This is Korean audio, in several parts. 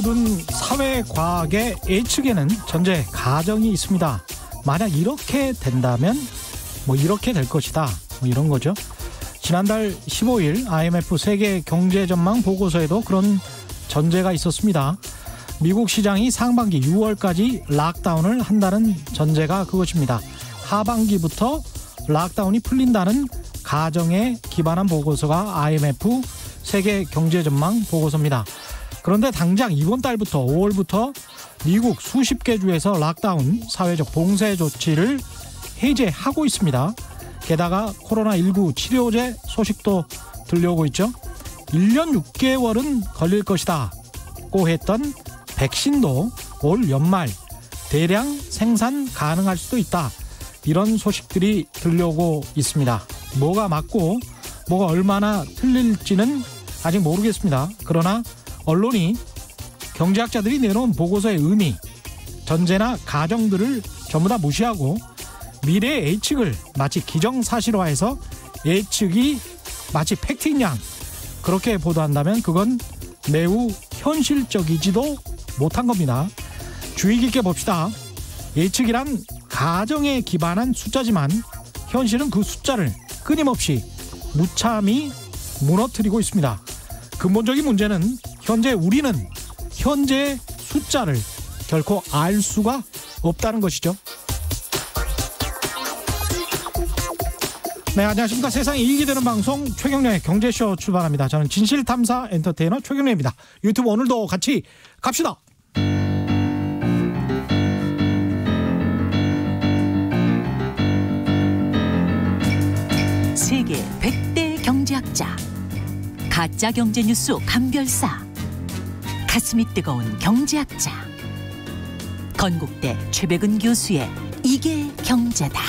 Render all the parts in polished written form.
모든 사회 과학의 예측에는 전제 가정이 있습니다. 만약 이렇게 된다면 뭐 이렇게 될 것이다. 뭐 이런 거죠. 지난달 15일 IMF 세계 경제 전망 보고서에도 그런 전제가 있었습니다. 미국 시장이 상반기 6월까지 락다운을 한다는 전제가 그것입니다. 하반기부터 락다운이 풀린다는 가정에 기반한 보고서가 IMF 세계 경제 전망 보고서입니다. 그런데 당장 이번 달부터 5월부터 미국 수십 개 주에서 락다운 사회적 봉쇄 조치를 해제하고 있습니다. 게다가 코로나19 치료제 소식도 들려오고 있죠. 1년 6개월은 걸릴 것이다고 했던 백신도 올 연말 대량 생산 가능할 수도 있다. 이런 소식들이 들려오고 있습니다. 뭐가 맞고 뭐가 얼마나 틀릴지는 아직 모르겠습니다. 그러나 언론이 경제학자들이 내놓은 보고서의 의미, 전제나 가정들을 전부 다 무시하고 미래의 예측을 마치 기정사실화해서 예측이 마치 팩트인 양 그렇게 보도한다면 그건 매우 현실적이지도 못한 겁니다. 주의 깊게 봅시다. 예측이란 가정에 기반한 숫자지만 현실은 그 숫자를 끊임없이 무참히 무너뜨리고 있습니다. 근본적인 문제는 현재 우리는 현재의 숫자를 결코 알 수가 없다는 것이죠. 네, 안녕하십니까. 세상에 이익이 되는 방송 최경련의 경제쇼 출발합니다. 저는 진실탐사 엔터테이너 최경련입니다. 유튜브 오늘도 같이 갑시다. 세계 100대 경제학자, 가짜 경제뉴스 감별사, 가슴이 뜨거운 경제학자, 건국대 최백은 교수의 이게 경제다.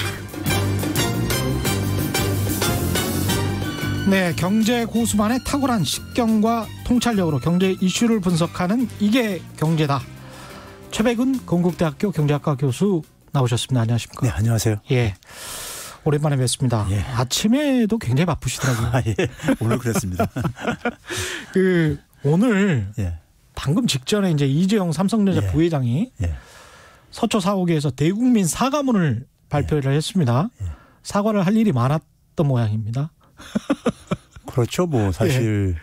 네, 경제 고수만의 탁월한 식견과 통찰력으로 경제 이슈를 분석하는 이게 경제다. 최백은 건국대학교 경제학과 교수 나오셨습니다. 안녕하십니까? 네, 안녕하세요. 예, 오랜만에 뵙습니다. 예. 아침에도 굉장히 바쁘시더라고요. 아, 예. 오늘 그랬습니다. 오늘 예. 방금 직전에 이제 이재용 삼성전자 예. 부회장이 예. 서초 사옥에서 대국민 사과문을 발표를 했습니다. 예. 사과를 할 일이 많았던 모양입니다. 그렇죠. 뭐 사실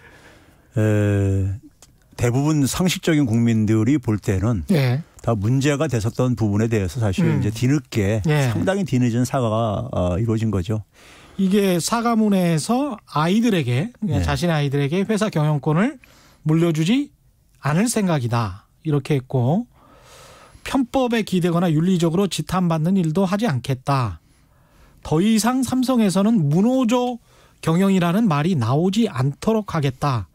대부분 상식적인 국민들이 볼 때는 예. 다 문제가 됐었던 부분에 대해서 사실 이제 뒤늦게 예. 상당히 뒤늦은 사과가 이루어진 거죠. 이게 사과문에서 아이들에게 예. 자신의 아이들에게 회사 경영권을 물려주지 않을 생각이다. 이렇게 했고 편법에 기대거나 윤리적으로 지탄받는 일도 하지 않겠다. 더 이상 삼성에서는 문호조 경영이라는 말이 나오지 않도록 하겠다.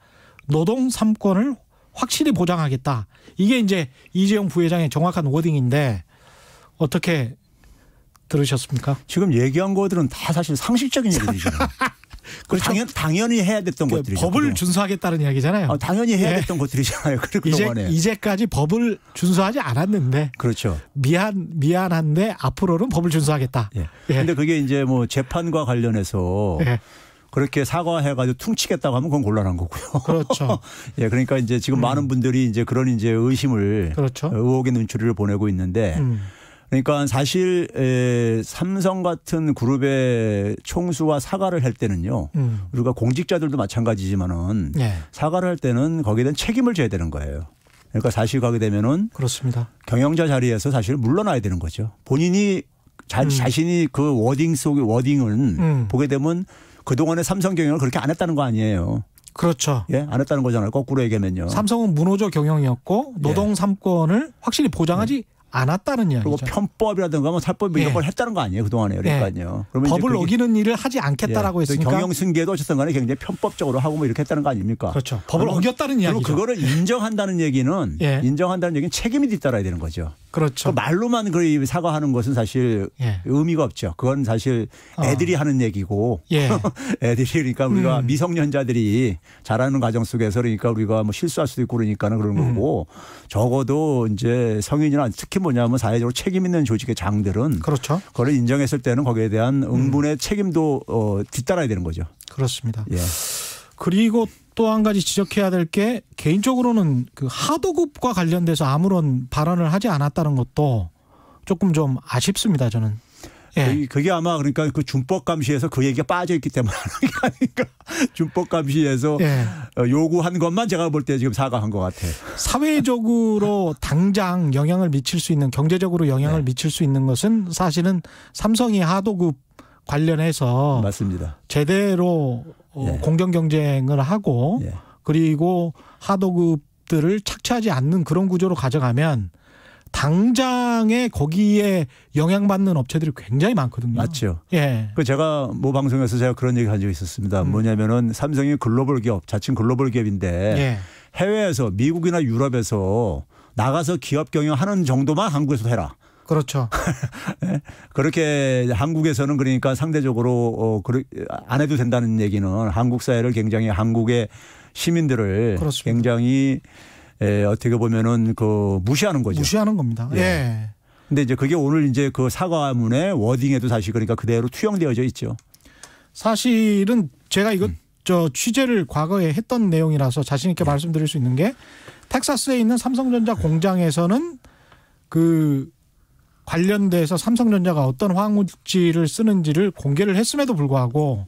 노동 3권을 확실히 보장하겠다. 이게 이제 이재용 부회장의 정확한 워딩인데 어떻게 들으셨습니까? 지금 얘기한 것들은 다 사실 상식적인 얘기들이잖아요. 그렇죠. 당연히 해야 됐던 것들이죠. 법을 그동안. 준수하겠다는 이야기잖아요. 당연히 해야 예. 됐던 것들이잖아요. 그동안에. 이제까지 법을 준수하지 않았는데 그렇죠. 미안한데 앞으로는 법을 준수하겠다. 예. 예. 근데 그게 이제 뭐 재판과 관련해서 예. 그렇게 사과해가지고 퉁치겠다고 하면 그건 곤란한 거고요. 그렇죠. 예, 그러니까 이제 지금 많은 분들이 이제 그런 이제 의심을 그렇죠. 의혹의 눈초리를 보내고 있는데 그러니까 사실 삼성 같은 그룹의 총수가 사과를 할 때는요. 우리가 공직자들도 마찬가지지만은 예. 사과를 할 때는 거기에 대한 책임을 져야 되는 거예요. 그러니까 사실 가게 되면은 그렇습니다. 경영자 자리에서 사실 물러나야 되는 거죠. 본인이 자신이 그 워딩 속의 워딩을 보게 되면 그동안의 삼성 경영을 그렇게 안 했다는 거 아니에요. 그렇죠. 예, 안 했다는 거잖아요. 거꾸로 얘기하면요. 삼성은 문호조 경영이었고 노동 3권을 확실히 보장하지 않았다는 그리고 이야기죠. 편법이라든가 뭐 살법 이런 걸 했다는 거 아니에요. 그동안에. 그러니까요. 그러면 법을 어기는 일을 하지 않겠다라고 했으니까. 경영 승계도 어쨌든 간에 굉장히 편법적으로 하고 뭐 이렇게 했다는 거 아닙니까? 그렇죠. 법을 어겼다는 이야기죠. 그리고 그거를 인정한다는 얘기는 인정한다는 얘기는 책임이 뒤따라야 되는 거죠. 그렇죠. 말로만 그 사과하는 것은 사실 의미가 없죠. 그건 사실 애들이 하는 얘기고 애들이 그러니까 우리가 미성년자들이 자라는 과정 속에서 그러니까 우리가 뭐 실수할 수도 있고 그러니까는 그런 거고 적어도 이제 성인이나 특히 뭐냐면 사회적으로 책임 있는 조직의 장들은 그렇죠. 그걸 인정했을 때는 거기에 대한 응분의 책임도 뒤따라야 되는 거죠. 그렇습니다. 예. 그리고 또 한 가지 지적해야 될 게 개인적으로는 그 하도급과 관련돼서 아무런 발언을 하지 않았다는 것도 조금 좀 아쉽습니다. 저는. 예. 그게 아마 그러니까 그 준법 감시에서 그 얘기가 빠져 있기 때문에 하는 게 아닌가. 준법 감시에서 예. 요구한 것만 제가 볼 때 지금 사과한 것 같아요. 사회적으로 당장 영향을 미칠 수 있는 경제적으로 영향을 네. 미칠 수 있는 것은 사실은 삼성이 하도급 관련해서 맞습니다. 제대로 예. 공정 경쟁을 하고 예. 그리고 하도급들을 착취하지 않는 그런 구조로 가져가면 당장에 거기에 영향받는 업체들이 굉장히 많거든요. 맞죠. 예. 그 제가 모 방송에서 제가 그런 얘기 한 적이 있었습니다. 뭐냐면은 삼성이 글로벌 기업, 자칭 글로벌 기업인데 예. 해외에서 미국이나 유럽에서 나가서 기업 경영하는 정도만 한국에서 해라. 그렇죠. 그렇게 한국에서는 그러니까 상대적으로 안 해도 된다는 얘기는 한국 사회를 굉장히 한국의 시민들을 그렇습니다. 굉장히 어떻게 보면은 그 무시하는 거죠. 무시하는 겁니다. 예. 예. 근데 이제 그게 오늘 이제 그 사과문의 워딩에도 사실 그러니까 그대로 투영되어져 있죠. 사실은 제가 이거 저 취재를 과거에 했던 내용이라서 자신 있게 말씀드릴 수 있는 게 텍사스에 있는 삼성전자 공장에서는 그 관련돼서 삼성전자가 어떤 화학물질을 쓰는지를 공개를 했음에도 불구하고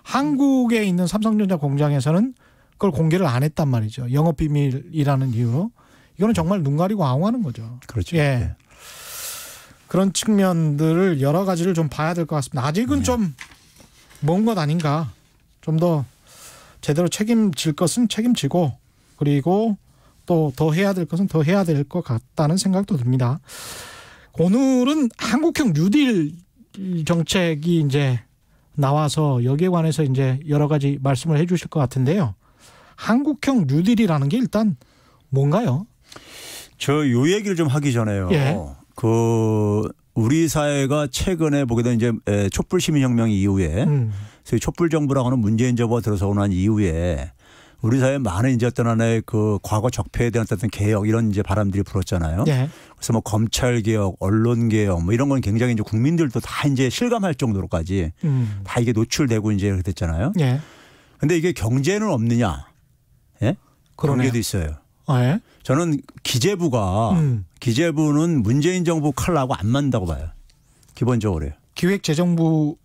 한국에 있는 삼성전자 공장에서는 그걸 공개를 안 했단 말이죠. 영업비밀이라는 이유로. 이거는 정말 눈 가리고 아웅하는 거죠. 그렇죠. 예. 네. 그런 측면들을 여러 가지를 좀 봐야 될 것 같습니다. 아직은 좀 먼 것 아닌가. 좀 더 제대로 책임질 것은 책임지고 그리고 또 더 해야 될 것은 더 해야 될 것 같다는 생각도 듭니다. 오늘은 한국형 뉴딜 정책이 이제 나와서 여기에 관해서 이제 여러 가지 말씀을 해 주실 것 같은데요. 한국형 뉴딜이라는 게 일단 뭔가요? 저 요 얘기를 좀 하기 전에요. 예. 그 우리 사회가 최근에 보게 된 이제 촛불 시민혁명 이후에 소위 촛불 정부라고 하는 문재인 정부가 들어서고 난 이후에 우리 사회에 많은 이제 어떤 하나의 그 과거 적폐에 대한 어떤 개혁 이런 이제 바람들이 불었잖아요. 예. 그래서 뭐 검찰 개혁, 언론 개혁 뭐 이런 건 굉장히 이제 국민들도 다 이제 실감할 정도로까지 다 이게 노출되고 이제 그렇게 됐잖아요. 예. 근데 이게 경제는 없느냐? 예? 그런 게도 있어요. 예. 저는 기재부는 문재인 정부 칼라고 안 맞는다고 봐요. 기본적으로요. 기획재정부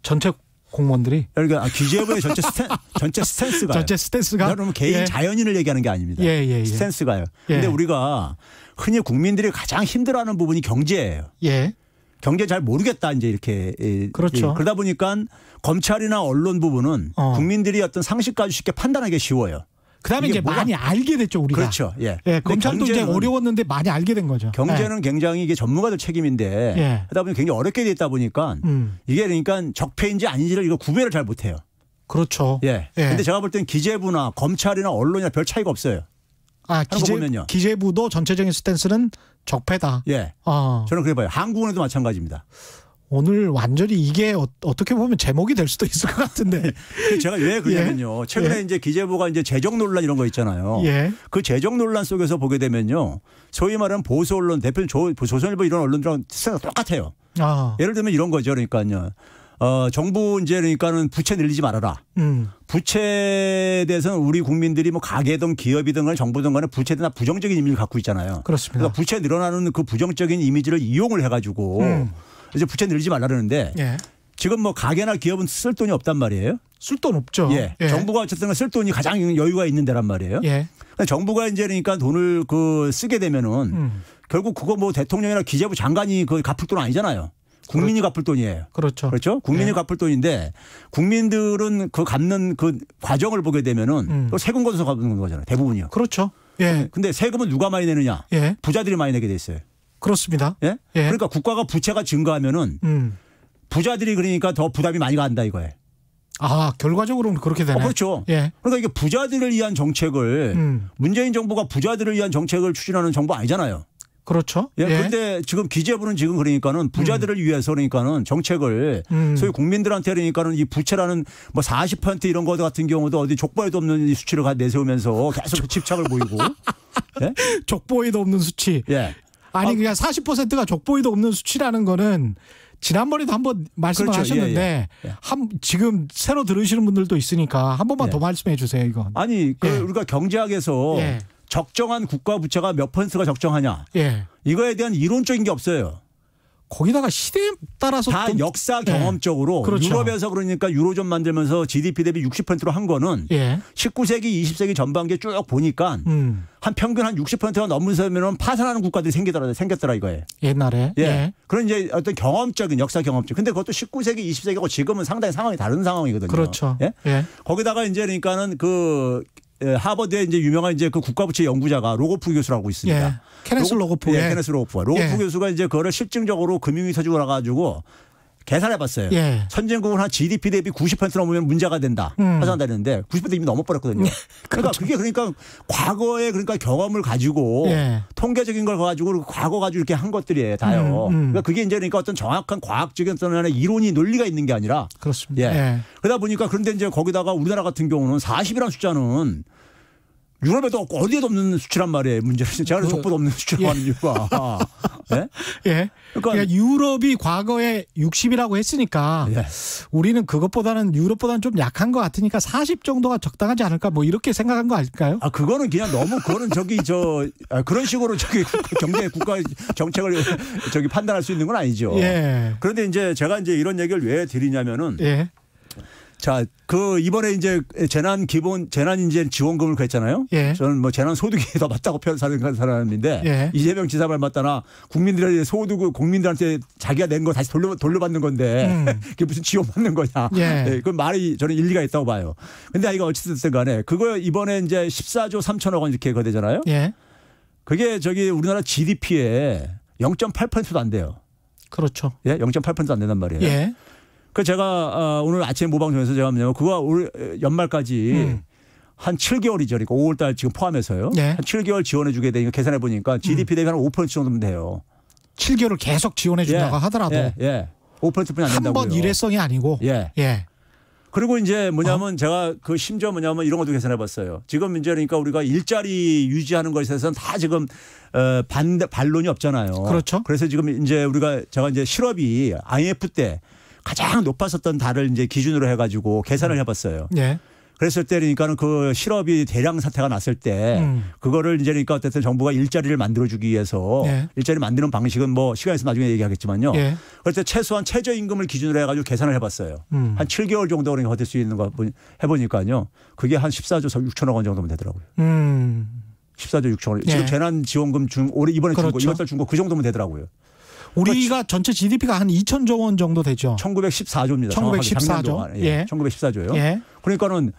전체 공무원들이 그러니까 기재부의 전체 스탠스가요. 전체 스탠스가 그러면 개인 예. 자연인을 얘기하는 게 아닙니다. 예. 스탠스가요. 예. 근데 우리가 흔히 국민들이 가장 힘들어하는 부분이 경제예요. 예. 경제 잘 모르겠다 이제 이렇게 그렇죠. 그러다 보니까 검찰이나 언론 부분은 국민들이 어떤 상식까지 쉽게 판단하기 쉬워요. 그다음에 이제 많이 알게 됐죠 우리가. 그렇죠. 예. 예, 검찰도 이제 어려웠는데 많이 알게 된 거죠. 경제는 굉장히 이게 전문가들 책임인데 예. 하다 보니 굉장히 어렵게 돼 있다 보니까 이게 그러니까 적폐인지 아닌지를 이거 구별을 잘 못해요. 그렇죠. 예. 근데 제가 볼 때는 기재부나 검찰이나 언론이나 별 차이가 없어요. 기재부도 전체적인 스탠스는 적폐다. 예. 저는 그래 봐요. 한국은행도 마찬가지입니다. 오늘 완전히 이게 어떻게 보면 제목이 될 수도 있을 것 같은데. 제가 왜 그러냐면요. 최근에 이제 기재부가 이제 재정 논란 이런 거 있잖아요. 예. 그 재정 논란 속에서 보게 되면요. 소위 말하는 보수 언론, 대표는 조선일보 이런 언론들랑 스타일이 똑같아요. 예를 들면 이런 거죠. 그러니까요. 정부 이제 그러니까는 부채 늘리지 말아라. 부채에 대해서는 우리 국민들이 뭐 가게든 기업이든 간에 정부든 간에 부채에 대한 부정적인 이미지를 갖고 있잖아요. 그렇습니다. 그러니까 부채 늘어나는 그 부정적인 이미지를 이용을 해가지고 이제 부채 늘리지 말라 그러는데 예. 지금 뭐 가게나 기업은 쓸 돈이 없단 말이에요. 쓸 돈 없죠. 예. 정부가 어쨌든 쓸 돈이 가장 여유가 있는 데란 말이에요. 예. 정부가 이제 그러니까 돈을 쓰게 되면은 결국 그거 뭐 대통령이나 기재부 장관이 그 갚을 돈 아니잖아요. 국민이 갚을 돈이에요. 그렇죠. 국민이 갚을 돈인데 국민들은 그 갚는 그 과정을 보게 되면은 세금 걷어서 갚는 거잖아요. 대부분이요. 그렇죠. 예. 근데 세금은 누가 많이 내느냐? 예. 부자들이 많이 내게 돼 있어요. 그렇습니다. 예? 그러니까 국가가 부채가 증가하면은 부자들이 그러니까 더 부담이 많이 간다 이거예요. 결과적으로는 그렇게 되네. 그렇죠. 예. 그러니까 이게 부자들을 위한 정책을 문재인 정부가 부자들을 위한 정책을 추진하는 정부 아니잖아요. 그렇죠. 예. 그런데 지금 기재부는 지금 그러니까는 부자들을 위해서 그러니까는 정책을 소위 국민들한테 그러니까는 이 부채라는 뭐 40% 이런 거 같은 경우도 어디 족보에도 없는 수치를 내세우면서 계속 집착을 보이고. 예? 족보에도 없는 수치. 예. 아니 그냥 40%가 족보에도 없는 수치라는 거는 지난번에도 한번 말씀을 그렇죠. 하셨는데 지금 새로 들으시는 분들도 있으니까 한 번만 더 말씀해 주세요. 이건. 아니 우리가 경제학에서 적정한 국가 부채가 몇 %가 적정하냐. 이거에 대한 이론적인 게 없어요. 거기다가 시대에 따라서 다 역사 경험적으로 그렇죠. 유럽에서 그러니까 유로존 만들면서 GDP 대비 60%로 한 거는 19세기 20세기 전반기에 쭉 보니까 한 평균 한 60%가 넘으면 파산하는 국가들이 생겼더라 이거예요. 옛날에. 그런 이제 어떤 경험적인 역사 경험적. 근데 그것도 19세기 20세기하고 지금은 상당히 상황이 다른 상황이거든요. 그렇죠. 거기다가 이제 그러니까는 하버드에 이제 유명한 이제 그 국가부채 연구자가 로고프 교수라고 있습니다. 케네스 로고프. 케네스 로고프. 로고프 교수가 이제 그거를 실증적으로 금융위 서적을 가지고 계산해봤어요. 선진국은 한 GDP 대비 90% 넘으면 문제가 된다. 파산한다는데 90% 이미 넘어버렸거든요. 그러니까 그게 그러니까 과거의 그러니까 경험을 가지고 통계적인 걸 가지고 과거 가지고 이렇게 한 것들이에요. 다요. 그러니까 그게 이제 그러니까 어떤 정확한 과학적인 어떤 이론이 논리가 있는 게 아니라. 그렇습니다. 그러다 보니까 그런데 이제 거기다가 우리나라 같은 경우는 40이라는 숫자는 유럽에도 없고 어디에도 없는 수치란 말이에요. 문제는 제가 족보도 없는 수치라고 하는 이유가. 그러니까 유럽이 과거에 60이라고 했으니까 우리는 그것보다는 유럽보다는 좀 약한 것 같으니까 40 정도가 적당하지 않을까 뭐 이렇게 생각한 거 아닐까요? 그거는 그냥 너무 그거는 그런 식으로 경제 국가 정책을 판단할 수 있는 건 아니죠. 그런데 이제 제가 이제 이런 얘기를 왜 드리냐면은 자, 이번에 이제 재난 이제 지원금을 그랬잖아요. 저는 뭐 재난 소득이 더 맞다고 표현하는 사람인데 이재명 지사 말 맞다나 국민들의 국민들한테 자기가 낸 거 다시 돌려받는 건데 그게 무슨 지원받는 거냐. 그 말이 저는 일리가 있다고 봐요. 근데 이거 어찌됐든 간에 그거 이번에 이제 14조 3천억 원 이렇게 되잖아요. 그게 우리나라 GDP에 0.8%도 안 돼요. 그렇죠. 0.8%도 안 된단 말이에요. 제가 오늘 아침 모방송에서 제가 뭐냐면 그거 올 연말까지 한 7개월이죠. 그러니까 5월 달 지금 포함해서요. 한 7개월 지원해 주게 되니까 계산해 보니까 GDP 대비 한 5% 정도면 돼요. 7개월을 계속 지원해 준다고 하더라도 5%뿐이 안 된다고요. 한 번 일회성이 아니고. 그리고 이제 뭐냐면 제가 심지어 뭐냐면 이런 것도 계산해 봤어요. 지금 이제 그러니까 우리가 일자리 유지하는 것에 대해서는 다 지금 반론이 없잖아요. 그렇죠. 그래서 지금 이제 제가 이제 실업이 IMF 때 가장 높았었던 달을 이제 기준으로 해가지고 계산을 해봤어요. 그랬을 때 그러니까는 그 실업이 대량 사태가 났을 때 그거를 이제 그러니까 어쨌든 정부가 일자리를 만들어주기 위해서 일자리 만드는 방식은 뭐 시간 있으면 나중에 얘기하겠지만요. 그럴 때 최소한 최저임금을 기준으로 해가지고 계산을 해봤어요. 한 7개월 정도 그러니까 버틸 수 있는 거 해보니까요. 그게 한 14조 6천억 원 정도면 되더라고요. 14조 6천억 원. 지금 재난지원금 올해 이번에 준 거, 이번 달 준 거 그 정도면 되더라고요. 우리가 전체 GDP가 한 2,000조 원 정도 되죠. 1914조입니다. 1914조. 1914조요. 그러니까는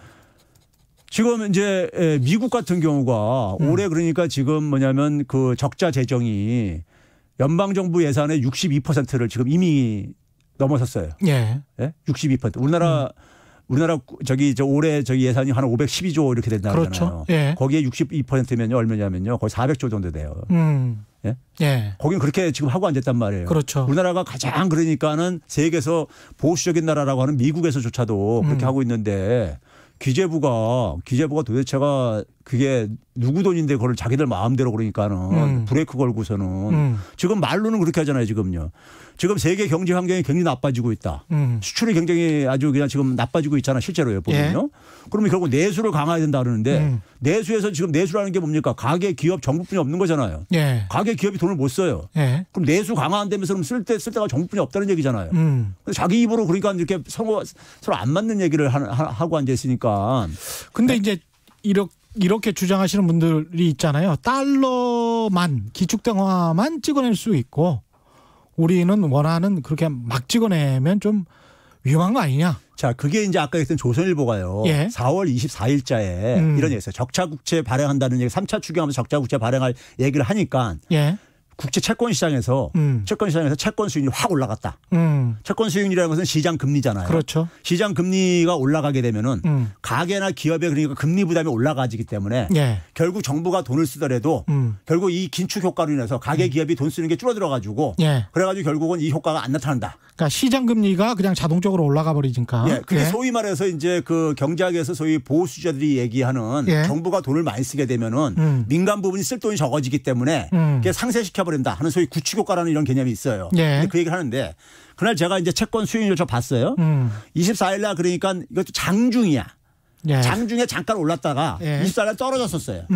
지금 이제 미국 같은 경우가 올해 그러니까 지금 뭐냐면 그 적자 재정이 연방정부 예산의 62%를 지금 이미 넘어섰어요. 62%. 우리나라 올해 예산이 한 512조 이렇게 된다잖아요. 그렇죠. 거기에 62%면요 얼마냐면요 거의 400조 정도 돼요. 거긴 그렇게 지금 하고 앉았단 말이에요. 그렇죠. 우리나라가 가장 그러니까는 세계에서 보수적인 나라라고 하는 미국에서조차도 그렇게 하고 있는데 기재부가 도대체가 그게 누구 돈인데 그걸 자기들 마음대로 그러니까는 브레이크 걸고서는 지금 말로는 그렇게 하잖아요. 지금요. 지금 세계 경제 환경이 굉장히 나빠지고 있다. 수출이 굉장히 아주 그냥 지금 나빠지고 있잖아. 실제로요. 보면요. 그러면 결국 내수를 강화해야 된다 그러는데 내수에서 지금 내수라는 게 뭡니까? 가계, 기업, 정부뿐이 없는 거잖아요. 가계, 기업이 돈을 못 써요. 그럼 내수 강화 안 되면서 그럼 쓸 데가 정부뿐이 없다는 얘기잖아요. 자기 입으로 그러니까 이렇게 서로 안 맞는 얘기를 하고 앉아 있으니까. 근데 이제 이렇게 주장하시는 분들이 있잖아요. 달러만 기축통화만 찍어낼 수 있고 우리는 원하는 그렇게 막 찍어내면 좀 위험한 거 아니냐. 자, 그게 이제 아까 했던 조선일보가요. 4월 24일자에 이런 얘기했어요. 적자국채 발행한다는 얘기 3차 추경하면서 적자국채 발행할 얘기를 하니까 국제 채권 시장에서 채권 수익률이 확 올라갔다. 채권 수익률이라는 것은 시장 금리잖아요. 그렇죠. 시장 금리가 올라가게 되면은 가계나 기업의 그러니까 금리 부담이 올라가지기 때문에 결국 정부가 돈을 쓰더라도 결국 이 긴축 효과로 인해서 가계 기업이 돈 쓰는 게 줄어들어 가지고 그래가지고 결국은 이 효과가 안 나타난다. 그러니까 시장 금리가 그냥 자동적으로 올라가 버리니까. 그게 소위 말해서 이제 그 경제학에서 소위 보수주자들이 얘기하는 정부가 돈을 많이 쓰게 되면은 민간 부분이 쓸 돈이 적어지기 때문에 그게 상쇄시켜 끝나버린다 하는 소위 구치효과라는 이런 개념이 있어요. 예. 근데 그 얘기를 하는데 그날 제가 이제 채권 수익률 저 봤어요. 24일 날 그러니까 이것도 장중이야. 예. 장중에 잠깐 올랐다가 24일 날 떨어졌었어요.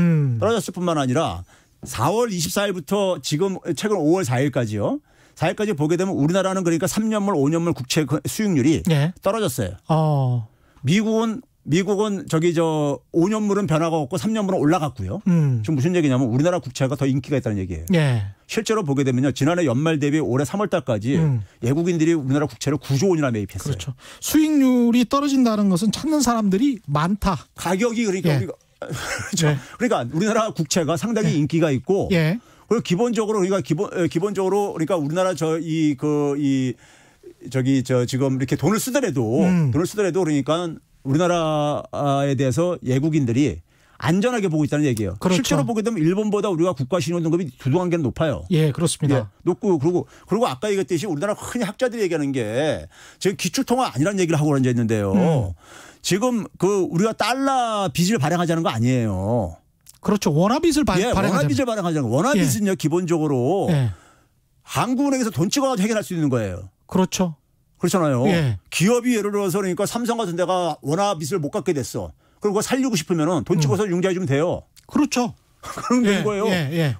떨어졌을 뿐만 아니라 4월 24일부터 지금 최근 5월 4일까지요. 4일까지 보게 되면 우리나라는 그러니까 3년물, 5년물 국채 수익률이 떨어졌어요. 미국은 저기 저 5년물은 변화가 없고 3년물은 올라갔고요. 지금 무슨 얘기냐면 우리나라 국채가 더 인기가 있다는 얘기예요. 실제로 보게 되면요. 지난해 연말 대비 올해 3월 달까지 외국인들이 우리나라 국채를 9조 원이나 매입했어요. 그렇죠. 수익률이 떨어진다는 것은 찾는 사람들이 많다. 가격이 그러니까 우리가 그렇죠. 그러니까 우리나라 국채가 상당히 인기가 있고 그리고 기본적으로 기본적으로 그러니까 우리나라 지금 이렇게 돈을 쓰더라도 그러니까 우리나라에 대해서 외국인들이 안전하게 보고 있다는 얘기예요. 그렇죠. 실제로 보게 되면 일본보다 우리가 국가 신용 등급이 두 단계는 높아요. 예, 그렇습니다. 예, 높고 그리고 아까 얘기했듯이 우리나라 흔히 학자들이 얘기하는 게 지금 기축통화 아니라는 얘기를 하고 앉아 있는데요. 지금 우리가 달러 빚을 발행하자는 거 아니에요. 그렇죠. 원화빚을 발행하자는. 원화빚을 발행하자는 거. 원화빚은요 기본적으로 한국은행에서 돈 찍어서 해결할 수 있는 거예요. 그렇죠. 그렇잖아요. 기업이 예를 들어서 그러니까 삼성 같은 데가 원화빚을 못 갚게 됐어. 그리고 살리고 싶으면 돈 찍어서 융자해 주면 돼요. 그렇죠. 그런 된 거예요.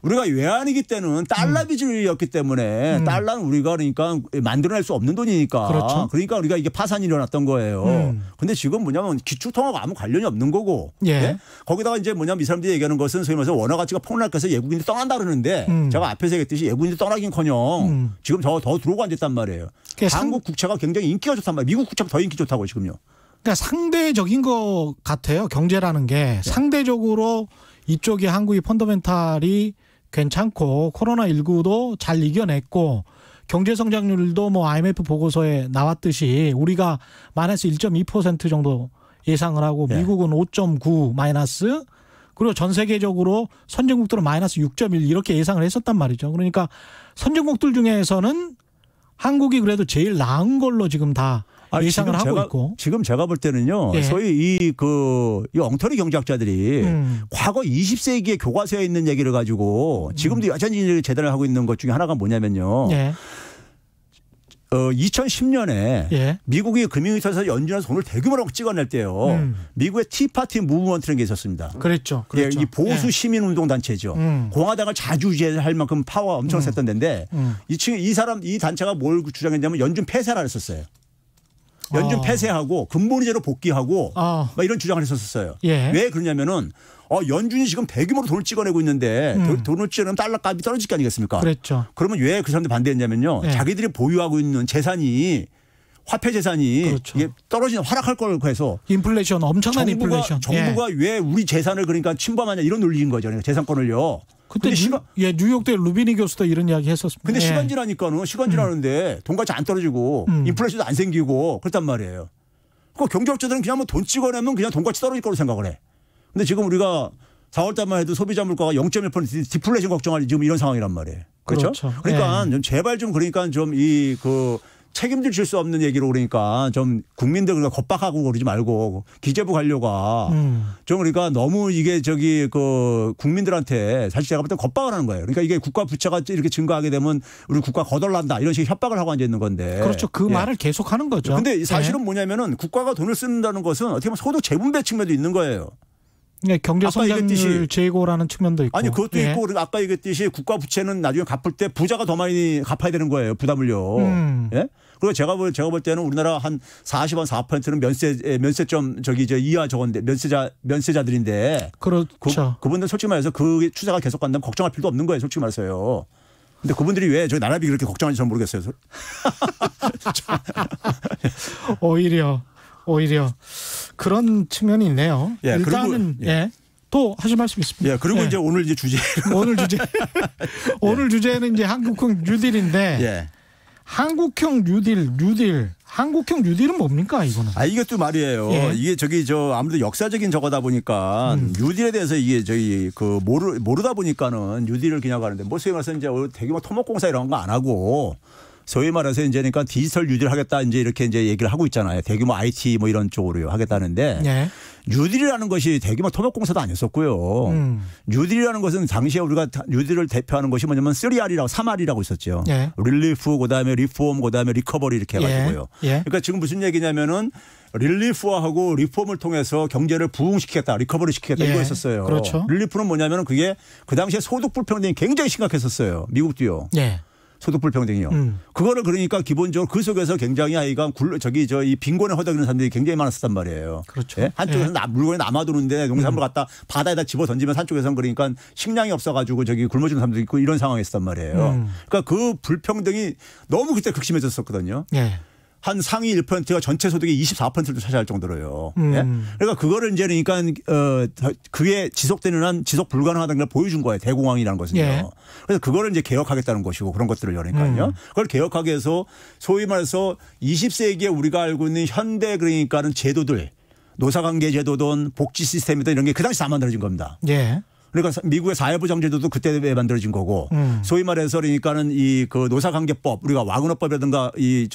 우리가 외환위기 때는 달러 빚이었기 때문에 달러는 우리가 그러니까 만들어낼 수 없는 돈이니까. 그렇죠. 그러니까 우리가 이게 파산이 일어났던 거예요. 근데 지금 뭐냐면 기축통화가 아무 관련이 없는 거고. 거기다가 이제 뭐냐면 이 사람들이 얘기하는 것은 소위 말해서 원화 가치가 폭락해서 외국인들이 떠난다 그러는데 제가 앞에서 얘기했듯이 외국인들이 떠나긴커녕 지금 더 들어오고 앉았단 말이에요. 한국 국채가 굉장히 인기가 좋단 말이에요. 미국 국채가 더 인기 좋다고 지금요. 그러니까 상대적인 것 같아요. 경제라는 게 상대적으로 이쪽이 한국이 펀더멘탈이 괜찮고 코로나19도 잘 이겨냈고 경제 성장률도 뭐 IMF 보고서에 나왔듯이 우리가 마이너스 1.2% 정도 예상을 하고 미국은 5.9 마이너스 그리고 전 세계적으로 선진국들은 마이너스 6.1 이렇게 예상을 했었단 말이죠. 그러니까 선진국들 중에서는 한국이 그래도 제일 나은 걸로 지금 다 예상을 하고 있고. 지금 제가 볼 때는요. 소위 이 엉터리 경제학자들이 과거 20세기의 교과서에 있는 얘기를 가지고 지금도 여전히 재단을 하고 있는 것 중에 하나가 뭐냐면요. 2010년에 미국이 금융위 터져서 연준에서 돈을 대규모로 찍어낼 때요. 미국의 티파티 무브먼트라는 게 있었습니다. 그렇죠. 이 보수 시민운동 단체죠. 공화당을 자주지할 만큼 파워가 엄청 셌던 데인데 이 단체가 뭘 주장했냐면 연준 폐쇄를 했었어요. 연준 폐쇄하고 근본이제로 복귀하고 막 이런 주장을 했었어요. 왜 그러냐면은 연준이 지금 대규모로 돈을 찍어내고 있는데 돈을 찍어내면 달러 값이 떨어질 게 아니겠습니까? 그랬죠. 그러면 왜 그 사람들이 반대했냐면요. 자기들이 보유하고 있는 재산이 화폐 재산이 이게 하락할 걸 해서 인플레이션 엄청난 인플레이션. 정부가 왜 우리 재산을 그러니까 침범하냐 이런 논리인 거죠. 재산권을요. 그때 뉴욕대 루비니 교수도 이런 이야기 했었습니다. 근데 시간 지나는데 돈같이 안 떨어지고 인플레이션도 안 생기고 그렇단 말이에요. 그 경제학자들은 그냥 뭐 돈 찍어내면 그냥 돈같이 떨어질 거로 생각을 해. 근데 지금 우리가 4월 달만 해도 소비자 물가가 0.1% 디플레이션 걱정할 지금 이런 상황이란 말이에요. 그렇죠? 그러니까 제발 좀 그러니까 좀 책임질 수 없는 얘기로 그러니까 좀 국민들 그러니까 겁박하고 그러지 말고 기재부 관료가 좀 그러니까 너무 이게 국민들한테 사실 제가 볼 땐 겁박을 하는 거예요. 그러니까 이게 국가 부채가 이렇게 증가하게 되면 우리 국가 거덜난다 이런 식의 협박을 하고 앉아 있는 건데. 그렇죠. 그 말을 계속 하는 거죠. 근데 사실은 뭐냐면은 국가가 돈을 쓴다는 것은 어떻게 보면 소득 재분배 측면도 있는 거예요. 경제 성장률 제고라는 측면도 있고. 아니 그것도 있고 그리고 아까 얘기했듯이 국가 부채는 나중에 갚을 때 부자가 더 많이 갚아야 되는 거예요. 부담을요. 그리고 제가 볼 때는 우리나라 한 40한 4%는 면세점 이하 저건데 면세자들인데. 그렇죠. 그분들 솔직히 말해서 그 추세가 계속 간다면 걱정할 필요도 없는 거예요. 솔직히 말해서요. 근데 그분들이 왜 저희 나라비 그렇게 걱정하는지 잘 모르겠어요. 오히려 그런 측면이 있네요. 일단은 또 하실 말씀 있습니다. 그리고 이제 오늘 이제 주제 오늘 주제는 이제 한국형 뉴딜인데 한국형 뉴딜은 뭡니까 이거는? 이것도 말이에요. 이게 아무래도 역사적인 저거다 보니까 뉴딜에 대해서 이게 모르다 보니까는 뉴딜을 그냥 가는데 뭐 소위 말해서 이제 대규모 토목공사 이런 거 안 하고. 소위 말해서 이제 그러니까 디지털 뉴딜 하겠다 이제 이렇게 이제 얘기를 하고 있잖아요. 대규모 IT 뭐 이런 쪽으로 하겠다는데 뉴딜이라는 것이 대규모 토목공사도 아니었었고요. 뉴딜이라는 것은 당시에 우리가 뉴딜을 대표하는 것이 뭐냐면 3R이라고 3R이라고 있었죠. 예. 릴리프 그다음에 리폼 그다음에 리커버리 이렇게 해가지고요. 예. 예. 그러니까 지금 무슨 얘기냐면은 릴리프하고 리폼을 통해서 경제를 부흥시키겠다, 리커버리 시키겠다 이거 했었어요. 그렇죠. 릴리프는 뭐냐면은 그게 그 당시에 소득 불평등이 굉장히 심각했었어요. 미국도요. 예. 소득 불평등이요. 그거를 그러니까 기본적으로 그 속에서 굉장히 아이가 이 빈곤에 허덕이는 사람들이 굉장히 많았었단 말이에요. 그렇죠. 예? 한쪽에서 물건이 남아도는데 농산물 갖다 바다에다 집어 던지면 한쪽에서는 그러니까 식량이 없어가지고 저기 굶어지는 사람도 있고 이런 상황이었단 말이에요. 그러니까 그 불평등이 너무 그때 극심해졌었거든요. 예. 한 상위 1%가 전체 소득의 24%를 차지할 정도로요. 예? 그러니까 그거를 이제 그러니까 그게 지속되는 한 지속 불가능하다는 걸 보여준 거예요. 대공황이라는 것은요. 예. 그래서 그거를 이제 개혁하겠다는 것이고 그런 것들을 그러니까요. 그걸 개혁하기 위해서 소위 말해서 20세기에 우리가 알고 있는 현대 그러니까는 제도들 노사관계 제도든 복지 시스템이든 이런 게 그 당시 다 만들어진 겁니다. 예. 그러니까 미국의 사회보장제도도 그때 만들어진 거고 소위 말해서 그러니까는 이 그 노사관계법 우리가 와그너법이라든가 이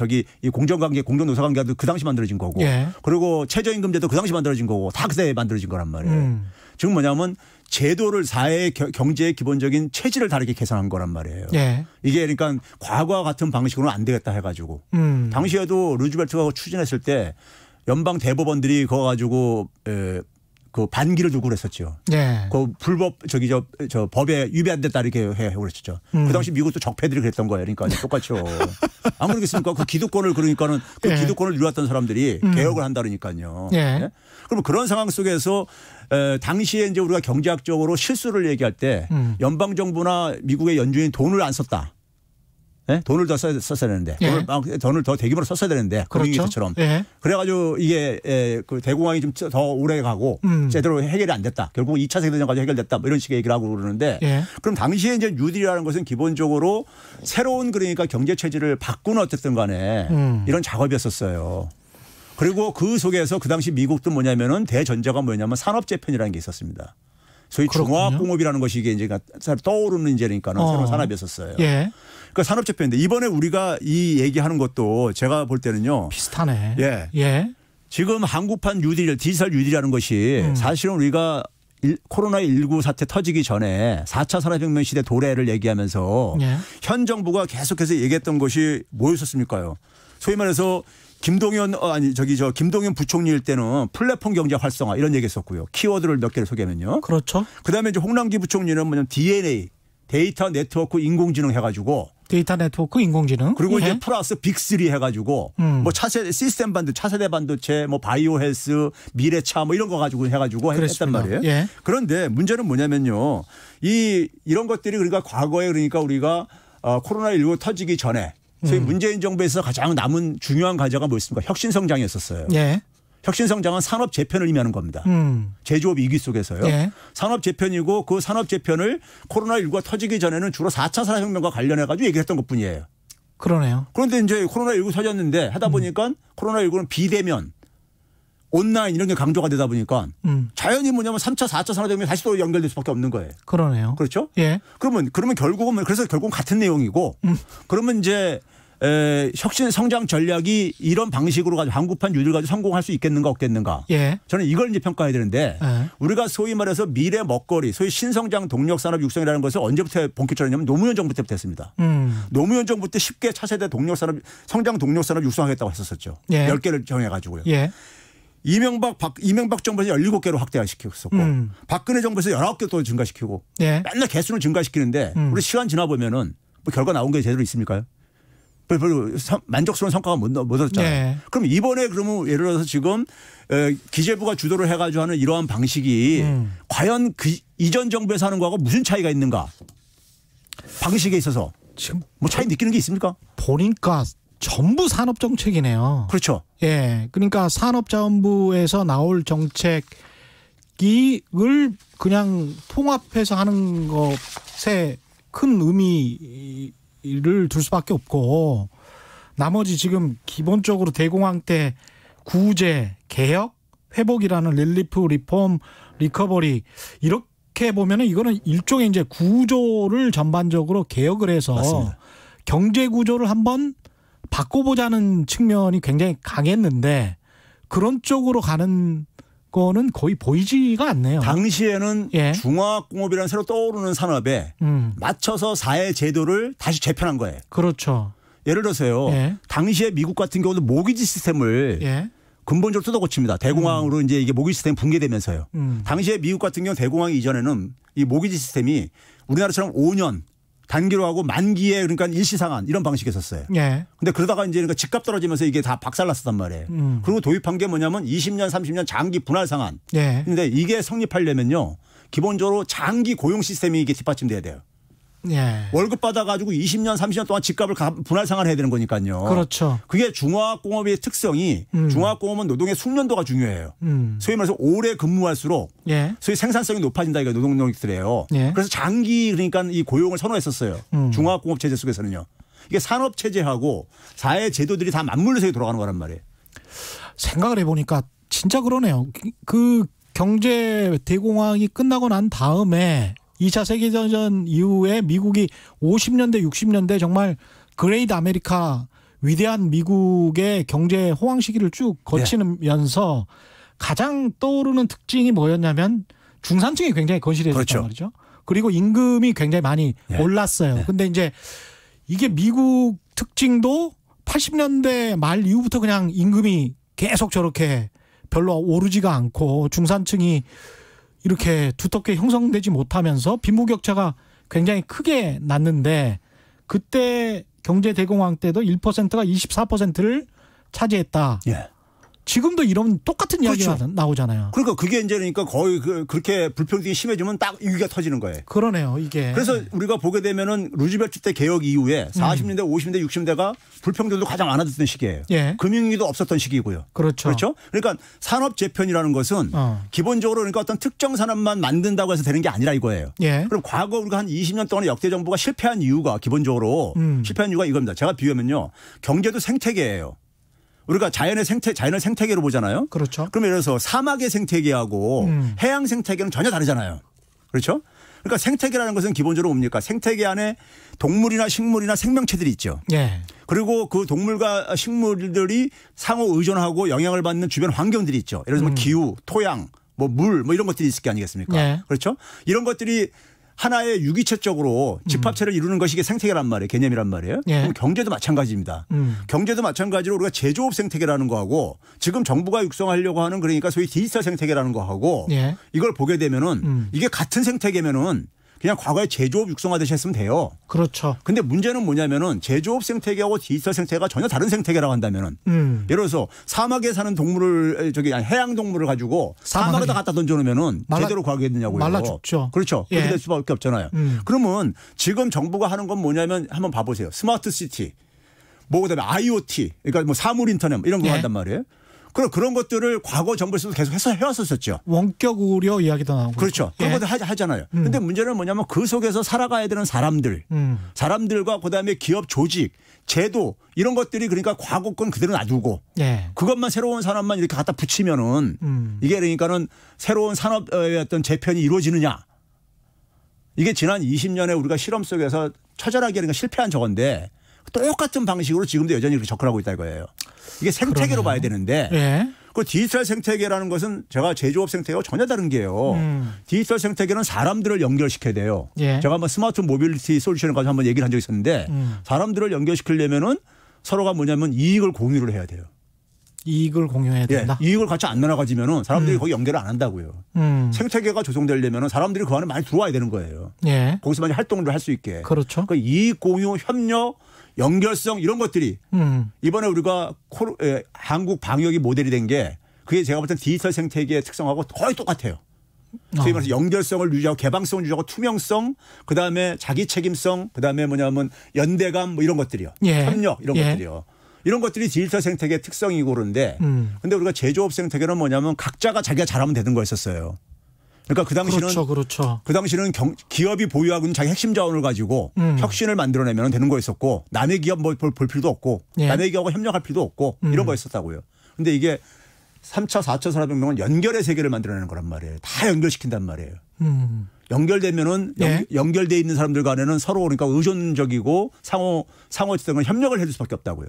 공정관계 공정노사관계도 그 당시 만들어진 거고 예. 그리고 최저임금제도 그 당시 만들어진 거고 다 그때 만들어진 거란 말이에요. 지금 뭐냐면 제도를 사회 경제의 기본적인 체질을 다르게 개선한 거란 말이에요. 예. 이게 그러니까 과거와 같은 방식으로는 안 되겠다 해가지고 당시에도 루즈벨트가 추진했을 때 연방 대법원들이 그거 가지고 그 반기를 두고 그랬었죠. 네. 그 불법 저 법에 위배 안 됐다 이렇게 해 그랬었죠. 그 당시 미국도 적폐들이 그랬던 거예요. 그러니까 똑같죠. 안 그러겠습니까? 그 기득권을 그러니까는 그 기득권을 누렸던 사람들이 개혁을 한다니까요. 네. 그럼 그런 상황 속에서 당시에 이제 우리가 경제학적으로 실수를 얘기할 때 연방 정부나 미국의 연준이 돈을 안 썼다. 네? 돈을 더 썼어야 되는데 돈을 더 대규모로 썼어야 되는데 금융위기처럼 그렇죠. 그래가지고 이게 그 대공황이 좀 더 오래 가고 제대로 해결이 안 됐다. 결국 2차 세계대전까지 해결됐다. 뭐 이런 식의 얘기를 하고 그러는데 그럼 당시에 이제 뉴딜이라는 것은 기본적으로 새로운 그러니까 경제 체질을 바꾸는 어쨌든 간에 이런 작업이었었어요. 그리고 그 속에서 그 당시 미국도 뭐냐면은 대전제가 뭐냐면 산업재편이라는 게 있었습니다. 소위 종합공업이라는 것이 이게 이제 떠오르는 이제 그러니까는 새로운 산업이었었어요. 예. 그러니까 산업재편인데 이번에 우리가 이 얘기하는 것도 제가 볼 때는요. 비슷하네. 예. 예. 지금 한국판 뉴딜, 디지털 뉴딜이라는 것이 사실은 우리가 코로나19 사태 터지기 전에 4차 산업혁명 시대 도래를 얘기하면서 예. 현 정부가 계속해서 얘기했던 것이 뭐였었습니까요? 소위 말해서 김동연 부총리일 때는 플랫폼 경제 활성화 이런 얘기했었고요. 키워드를 몇 개를 소개하면요. 그렇죠. 그다음에 이제 홍남기 부총리는 뭐냐면 DNA 데이터 네트워크 인공지능 해가지고 데이터 네트워크 인공지능 그리고 이제 플러스 빅3 해가지고 뭐 차세대 시스템 반도체, 차세대 반도체, 뭐 바이오 헬스, 미래차 뭐 이런 거 가지고 해가지고 했단 말이에요. 예. 그런데 문제는 뭐냐면요. 이런 것들이 그러니까 과거에 그러니까 우리가 코로나19 터지기 전에 소위 문재인 정부에서 가장 남은 중요한 과제가 뭐였습니까? 혁신성장이었었어요. 예. 혁신성장은 산업 재편을 의미하는 겁니다. 제조업 위기 속에서요. 예. 산업 재편이고 그 산업 재편을 코로나19가 터지기 전에는 주로 4차 산업혁명과 관련해가지고 얘기했던 것뿐이에요. 그러네요. 그런데 이제 코로나19 터졌는데 하다 보니까 코로나19는 비대면 온라인 이런 게 강조가 되다 보니까 자연히 뭐냐면 3차, 4차 산업혁명이 다시 또 연결될 수밖에 없는 거예요. 그러네요. 그렇죠? 예. 그러면 결국은 그래서 결국은 같은 내용이고 그러면 이제 혁신 성장 전략이 이런 방식으로 가지고 한국판 뉴딜 가지고 성공할 수 있겠는가 없겠는가. 예. 저는 이걸 이제 평가해야 되는데 우리가 소위 말해서 미래 먹거리, 소위 신성장 동력 산업 육성이라는 것을 언제부터 본격적으로 했냐면 노무현 정부 때부터 했습니다. 노무현 정부 때 10개 차세대 동력 산업, 성장 동력 산업 육성하겠다고 했었죠. 예. 10개를 정해가지고요. 예. 이명박 정부에서 17개로 확대시켰었고 박근혜 정부에서 19개 또 증가시키고 예. 맨날 개수는 증가시키는데 우리 시간 지나 보면은 뭐 결과 나온 게 제대로 있습니까요? 별로 만족스러운 성과가 못 얻었잖아요. 네. 그럼 이번에 그러면 예를 들어서 지금 기재부가 주도를 해가지고 하는 이러한 방식이 과연 그 이전 정부에서 하는 거하고 무슨 차이가 있는가? 방식에 있어서 지금 뭐 차이 느끼는 게 있습니까? 보니까 전부 산업 정책이네요. 그렇죠. 예, 그러니까 산업자원부에서 나올 정책을 그냥 통합해서 하는 것에 큰 의미를 둘 수밖에 없고 나머지 지금 기본적으로 대공황 때 구제, 개혁, 회복이라는 릴리프, 리폼, 리커버리 이렇게 보면은 이거는 일종의 이제 구조를 전반적으로 개혁을 해서 맞습니다. 경제 구조를 한번 바꿔보자는 측면이 굉장히 강했는데 그런 쪽으로 가는 거는 거의 보이지가 않네요. 당시에는 중화학공업이라는 새로 떠오르는 산업에 맞춰서 사회 제도를 다시 재편한 거예요. 그렇죠. 예를 들어서요. 당시에 미국 같은 경우도 모기지 시스템을 근본적으로 뜯어고칩니다. 대공황으로 이제 이게 모기지 시스템이 붕괴되면서요. 당시에 미국 같은 경우 대공황 이전에는 이 모기지 시스템이 우리나라처럼 5년 단기로 하고 만기에 그러니까 일시상한 이런 방식이었어요. 근데 그러다가 이제 그러니까 집값 떨어지면서 이게 다 박살났었단 말이에요. 그리고 도입한 게 뭐냐면 20년, 30년 장기 분할 상한. 근데 이게 성립하려면요. 기본적으로 장기 고용 시스템이 이게 뒷받침돼야 돼요. 월급 받아가지고 20년, 30년 동안 집값을 분할 상환해야 되는 거니까요. 그렇죠. 그게 중화학공업의 특성이 중화학공업은 노동의 숙련도가 중요해요. 소위 말해서 오래 근무할수록 소위 생산성이 높아진다 이거 노동력들이에요. 그래서 장기 그러니까 이 고용을 선호했었어요. 중화학공업 체제 속에서는요. 이게 산업 체제하고 사회 제도들이 다 맞물려서 돌아가는 거란 말이에요. 생각을 해보니까 진짜 그러네요. 그 경제 대공황이 끝나고 난 다음에 2차 세계대전 이후에 미국이 50년대 60년대 정말 그레이트 아메리카 위대한 미국의 경제 호황 시기를 쭉 거치면서 가장 떠오르는 특징이 뭐였냐면 중산층이 굉장히 건실해졌단 말이죠. 그리고 임금이 굉장히 많이 올랐어요. 근데 이제 이게 미국 특징도 80년대 말 이후부터 그냥 임금이 계속 저렇게 별로 오르지가 않고 중산층이 이렇게 두텁게 형성되지 못하면서 빈부격차가 굉장히 크게 났는데 그때 경제 대공황 때도 1%가 24%를 차지했다. 지금도 이런 똑같은 이야기가 나오잖아요. 그러니까 그게 이제 그러니까 거의 그렇게 불평등이 심해지면 딱 위기가 터지는 거예요. 그러네요, 이게. 그래서 우리가 보게 되면은 루즈벨트 때 개혁 이후에 40년대, 50년대, 60년대가 불평등도 가장 많아졌던 시기예요. 금융위기도 없었던 시기고요. 그렇죠. 그러니까 산업 재편이라는 것은 기본적으로 그러니까 어떤 특정 산업만 만든다고 해서 되는 게 아니라 이거예요. 그럼 과거 우리가 한 20년 동안 역대 정부가 실패한 이유가 기본적으로 실패한 이유가 이겁니다. 제가 비유하면요. 경제도 생태계예요. 우리가 자연을 생태계로 보잖아요. 그렇죠. 그러면 예를 들어서 사막의 생태계하고 해양 생태계는 전혀 다르잖아요. 그렇죠? 그러니까 생태계라는 것은 기본적으로 뭡니까? 생태계 안에 동물이나 식물이나 생명체들이 있죠. 그리고 그 동물과 식물들이 상호 의존하고 영향을 받는 주변 환경들이 있죠. 예를 들면 기후, 토양, 물 이런 것들이 있을 게 아니겠습니까? 그렇죠? 이런 것들이 하나의 유기체적으로 집합체를 이루는 것이 이게 생태계란 말이에요. 개념이란 말이에요. 그럼 경제도 마찬가지입니다. 경제도 마찬가지로 우리가 제조업 생태계라는 거하고 지금 정부가 육성하려고 하는 그러니까 소위 디지털 생태계라는 거하고 이걸 보게 되면은 이게 같은 생태계면은 그냥 과거에 제조업 육성하듯이 했으면 돼요. 그렇죠. 근데 문제는 뭐냐면은 제조업 생태계하고 디지털 생태계가 전혀 다른 생태계라고 한다면은 예를 들어서 사막에 사는 동물을 해양 동물을 가지고 사막에다 갖다 던져놓으면은 제대로 과학했느냐고요. 말라 죽죠. 그렇죠. 그렇게 될 수밖에 없잖아요. 그러면 지금 정부가 하는 건 뭐냐면 한번 봐보세요. 스마트 시티, 그다음에 IoT, 그러니까 사물 인터넷 이런 거 한단 말이에요. 그런 것들을 과거 정부에서도 계속 해왔었죠. 원격 의료 이야기도 나오고. 그렇죠. 그런 것들 하잖아요. 근데 문제는 뭐냐면 그 속에서 살아가야 되는 사람들과 그다음에 기업 조직, 제도 이런 것들이 그러니까 과거 건 그대로 놔두고 그것만 새로운 산업만 이렇게 갖다 붙이면은 이게 그러니까는 새로운 산업의 어떤 재편이 이루어지느냐. 이게 지난 20년에 우리가 실험 속에서 처절하게 그러니까 실패한 저건데 똑같은 방식으로 지금도 여전히 그렇게 접근하고 있다 이거예요. 이게 생태계로 봐야 되는데 그 디지털 생태계라는 것은 제가 제조업 생태계와 전혀 다른 게요. 디지털 생태계는 사람들을 연결시켜야 돼요. 제가 한번 스마트 모빌리티 솔루션을 가지고 한번 얘기를 한 적이 있었는데 사람들을 연결시키려면은 서로가 뭐냐면 이익을 공유를 해야 돼요. 이익을 공유해야 된다. 이익을 같이 안 나눠가지면은 사람들이 거기 연결을 안 한다고요. 생태계가 조성되려면은 사람들이 그 안에 많이 들어와야 되는 거예요. 거기서 많이 활동을 할 수 있게. 그렇죠. 그 이익 공유, 협력, 연결성 이런 것들이 이번에 우리가 한국 방역이 모델이 된 게 그게 제가 볼 땐 디지털 생태계의 특성하고 거의 똑같아요. 소위 말해서 연결성을 유지하고 개방성을 유지하고 투명성, 그다음에 자기 책임성, 그다음에 뭐냐면 연대감 이런 것들이요. 협력 이런 것들이요. 이런 것들이 디지털 생태계의 특성이고 그런데 근데 우리가 제조업 생태계는 뭐냐면 각자가 자기가 잘하면 되는 거였었어요. 그러니까 그 당시는 그렇죠. 그 당시는 기업이 보유하고 있는 자기 핵심 자원을 가지고 혁신을 만들어내면 되는 거였었고 남의 기업 볼 필요도 없고 남의 기업하고 협력할 필요도 없고 이런 거였었다고요. 근데 이게 3차, 4차 산업혁명은 연결의 세계를 만들어내는 거란 말이에요. 다 연결시킨단 말이에요. 연결되면은 연결돼 있는 사람들 간에는 서로 그러니까 의존적이고 상호 협력을 해줄 수밖에 없다고요.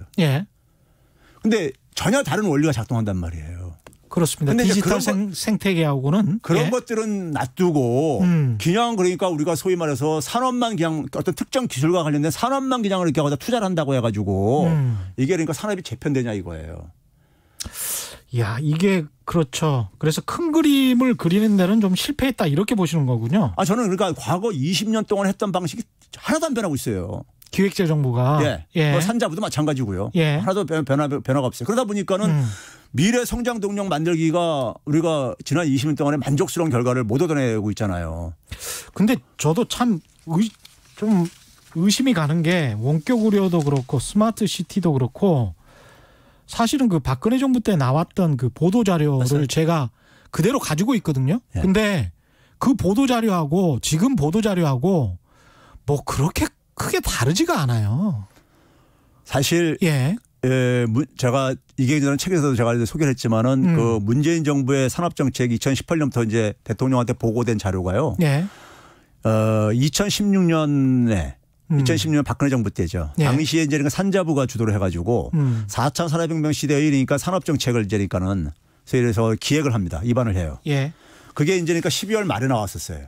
근데 전혀 다른 원리가 작동한단 말이에요. 그렇습니다. 디지털 생태계하고는 그런 것들은 놔두고 그냥 그러니까 우리가 소위 말해서 산업만 그냥 어떤 특정 기술과 관련된 산업만 그냥 이렇게 하다 투자를 한다고 해가지고 이게 그러니까 산업이 재편되냐 이거예요. 야, 이게 그렇죠. 그래서 큰 그림을 그리는 데는 좀 실패했다 이렇게 보시는 거군요. 저는 그러니까 과거 20년 동안 했던 방식이 하나도 안 변하고 있어요. 기획재정부가. 예. 산자부도 마찬가지고요. 예. 하나도 변화가 없어요. 그러다 보니까는 미래 성장 동력 만들기가 우리가 지난 20년 동안에 만족스러운 결과를 못 얻어내고 있잖아요. 근데 저도 참 좀 의심이 가는 게 원격 의료도 그렇고 스마트 시티도 그렇고 사실은 그 박근혜 정부 때 나왔던 그 보도 자료를 맞아요. 제가 그대로 가지고 있거든요. 예. 근데 그 보도 자료하고 지금 보도 자료하고 뭐 그렇게 크게 다르지가 않아요. 사실 제가 이게 전에 책에서도 제가 소개를 했지만은 그 문재인 정부의 산업 정책 2018년부터 이제 대통령한테 보고된 자료가요. 2016년에 2016년 박근혜 정부 때죠. 당시에 이제 산자부가 주도를 해가지고 4차 산업혁명 시대의 그러니까 산업 정책을 이제니까는 그래서 기획을 합니다. 입안을 해요. 그게 이제 그러니까 12월 말에 나왔었어요.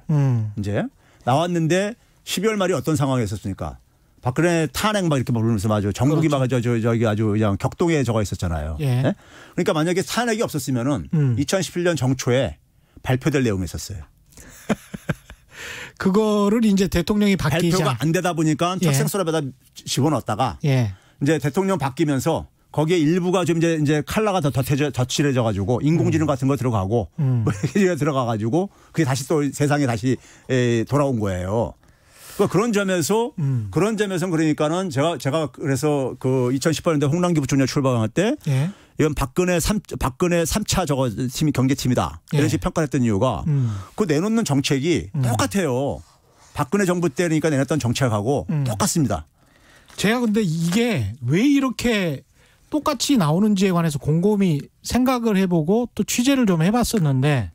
이제 나왔는데 12월 말이 어떤 상황이었습니까? 박근혜 탄핵 막 이렇게 부르면서 아주 전국이 막 저기 아주 그냥 격동에 저가 있었잖아요. 네? 그러니까 만약에 탄핵이 없었으면은 2017년 정초에 발표될 내용이었어요. 그거를 이제 대통령이 바뀌자 발표가 안 되다 보니까 척생수납에다 집어넣었다가 이제 대통령 바뀌면서 거기에 일부가 좀 이제 컬러가 더 덧칠해져 가지고 인공지능 같은 거 들어가고 뭐 이렇게 들어가 가지고 그게 다시 또 세상에 다시 돌아온 거예요. 그런 점에서 그러니까는 제가 그래서 그 2018년대 홍남기 부총리 출범할 때 이건 박근혜 3차 저거 팀이 경제팀이다. 이런 식으로 평가를 했던 이유가 그 내놓는 정책이 똑같아요. 박근혜 정부 때 그러니까 내놨던 정책하고 똑같습니다. 제가 근데 이게 왜 이렇게 똑같이 나오는지에 관해서 곰곰이 생각을 해보고 또 취재를 좀 해봤었는데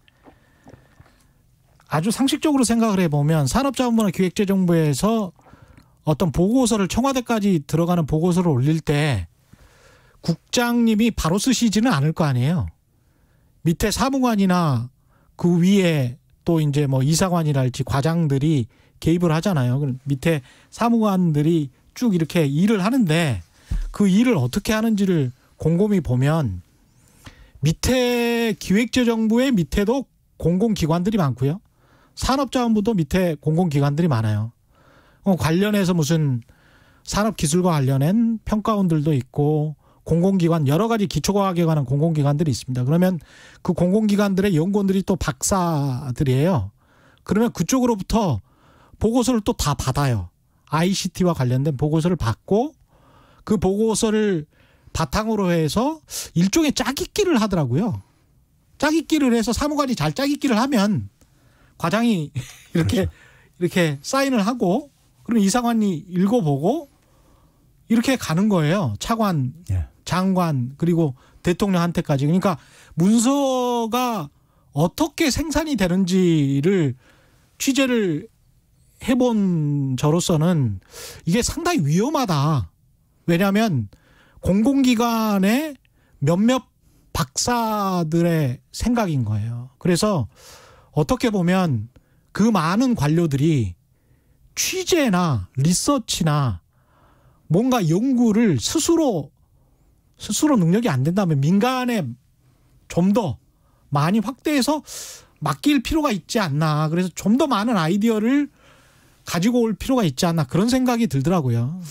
아주 상식적으로 생각을 해보면 산업자원부나 기획재정부에서 어떤 보고서를 청와대까지 들어가는 보고서를 올릴 때 국장님이 바로 쓰시지는 않을 거 아니에요. 밑에 사무관이나 그 위에 또 이제 뭐 이사관이랄지 과장들이 개입을 하잖아요. 밑에 사무관들이 쭉 이렇게 일을 하는데 그 일을 어떻게 하는지를 곰곰이 보면 밑에 기획재정부의 밑에도 공공기관들이 많고요. 산업자원부도 밑에 공공기관들이 많아요. 관련해서 무슨 산업기술과 관련된 평가원들도 있고 공공기관 여러 가지 기초과학에 관한 공공기관들이 있습니다. 그러면 그 공공기관들의 연구원들이 또 박사들이에요. 그러면 그쪽으로부터 보고서를 또 다 받아요. ICT와 관련된 보고서를 받고 그 보고서를 바탕으로 해서 일종의 짜깁기를 하더라고요. 짜깁기를 해서 사무관이 잘 짜깁기를 하면 과장이 이렇게 사인을 하고 그럼 이사관이 읽어보고 이렇게 가는 거예요. 차관, 장관 그리고 대통령한테까지. 그러니까 문서가 어떻게 생산이 되는지를 취재를 해본 저로서는 이게 상당히 위험하다. 왜냐하면 공공기관의 몇몇 박사들의 생각인 거예요. 그래서 어떻게 보면 그 많은 관료들이 취재나 리서치나 뭔가 연구를 스스로 능력이 안 된다면 민간에 좀 더 많이 확대해서 맡길 필요가 있지 않나. 그래서 좀 더 많은 아이디어를 가지고 올 필요가 있지 않나 그런 생각이 들더라고요.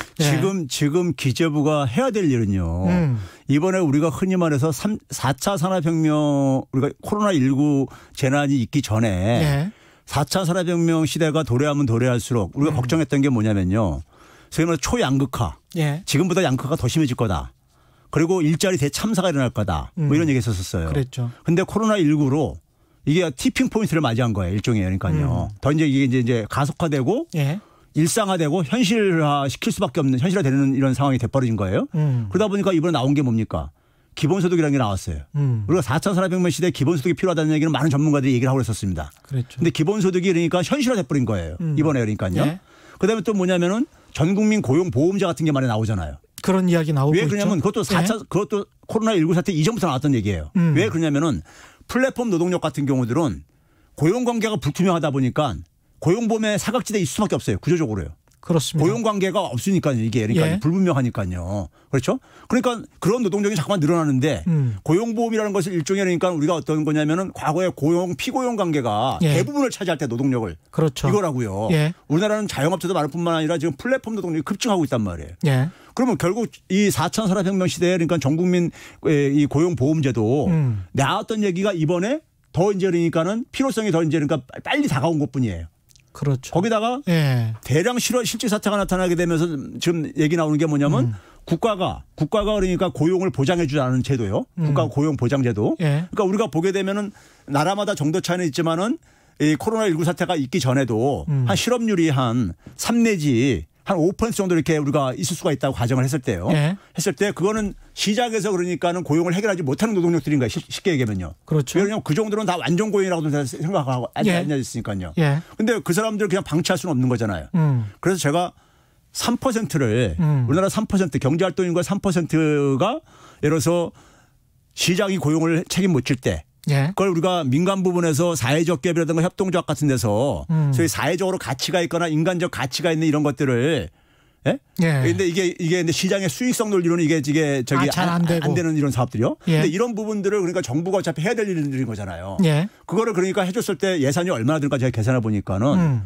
지금 기재부가 해야 될 일은요. 이번에 우리가 흔히 말해서 4차 산업혁명 우리가 코로나19 재난이 있기 전에 4차 산업혁명 시대가 도래하면 도래할수록 우리가 걱정했던 게 뭐냐면요. 소위 말해서 초양극화. 지금보다 양극화가 더 심해질 거다. 그리고 일자리 대참사가 일어날 거다. 뭐 이런 얘기 했었어요. 그랬죠. 근데 코로나19로 이게 티핑 포인트를 맞이한 거예요. 일종의. 그러니까요. 더 이게 이제 가속화되고 일상화되고 현실화 시킬 수밖에 없는 현실화되는 이런 상황이 돼버린 거예요. 그러다 보니까 이번에 나온 게 뭡니까? 기본소득이라는 게 나왔어요. 우리가 4차 산업혁명 시대에 기본소득이 필요하다는 얘기는 많은 전문가들이 얘기를 하고 있었습니다. 그런데 기본소득이 그러니까 현실화돼버린 거예요. 이번에 그러니까요. 그다음에 또 뭐냐면은 전 국민 고용보험제 같은 게 많이 나오잖아요. 그런 이야기 나오고 왜 그러냐면 있죠. 그것도 코로나19 사태 이전부터 나왔던 얘기예요. 왜 그러냐면은 플랫폼 노동력 같은 경우들은 고용관계가 불투명하다 보니까 고용보험의 사각지대에 있을 수밖에 없어요. 구조적으로요. 그렇습니다. 고용관계가 없으니까요. 이게 그러니까 예. 불분명하니까요. 그렇죠? 그러니까 그런 노동력이 자꾸만 늘어나는데 고용보험이라는 것을 일종의 그러니까 우리가 어떤 거냐면은 과거에 고용 피고용 관계가 예. 대부분을 차지할 때 노동력을 그렇죠. 이거라고요. 예. 우리나라는 자영업자도 많을 뿐만 아니라 지금 플랫폼 노동력이 급증하고 있단 말이에요. 예. 그러면 결국 이 4차 산업혁명 시대에 그러니까 전 국민 이 고용보험제도 나왔던 얘기가 이번에 더 이제 그러니까는 필요성이 더 이제 그러니까 빨리 다가온 것뿐이에요. 그렇죠. 거기다가 예. 대량 실질 사태가 나타나게 되면서 지금 얘기 나오는 게 뭐냐면 국가가 그러니까 고용을 보장해 주지 않은 제도요. 국가 고용 보장 제도. 예. 그러니까 우리가 보게 되면은 나라마다 정도 차이는 있지만은 이 코로나19 사태가 있기 전에도 한 실업률이 한 3 내지 한 5% 정도 이렇게 우리가 있을 수가 있다고 가정을 했을 때요. 예. 했을 때 그거는 시작에서 그러니까는 고용을 해결하지 못하는 노동력들인 거예요. 쉽게 얘기하면요. 그렇죠. 왜냐하면 그 정도는 다 완전 고용이라고도 생각하고 앉아있으니까요. 예. 근데 그 사람들을 그냥 방치할 수는 없는 거잖아요. 그래서 제가 3%를 우리나라 3% 경제활동인구의 3%가 예를 들어서 시장이 고용을 책임 못 질 때 예. 그걸 우리가 민간 부분에서 사회적 기업이라든가 협동조합 같은 데서 소위 사회적으로 가치가 있거나 인간적 가치가 있는 이런 것들을 예? 근데 이게 근데 시장의 수익성 논리로는 이게 저기 잘 안 되고. 안 되는 이런 사업들이요. 예. 근데 이런 부분들을 그러니까 정부가 어차피 해야 될 일들인 거잖아요. 예. 그거를 그러니까 해줬을 때 예산이 얼마나 들까 제가 계산해 보니까는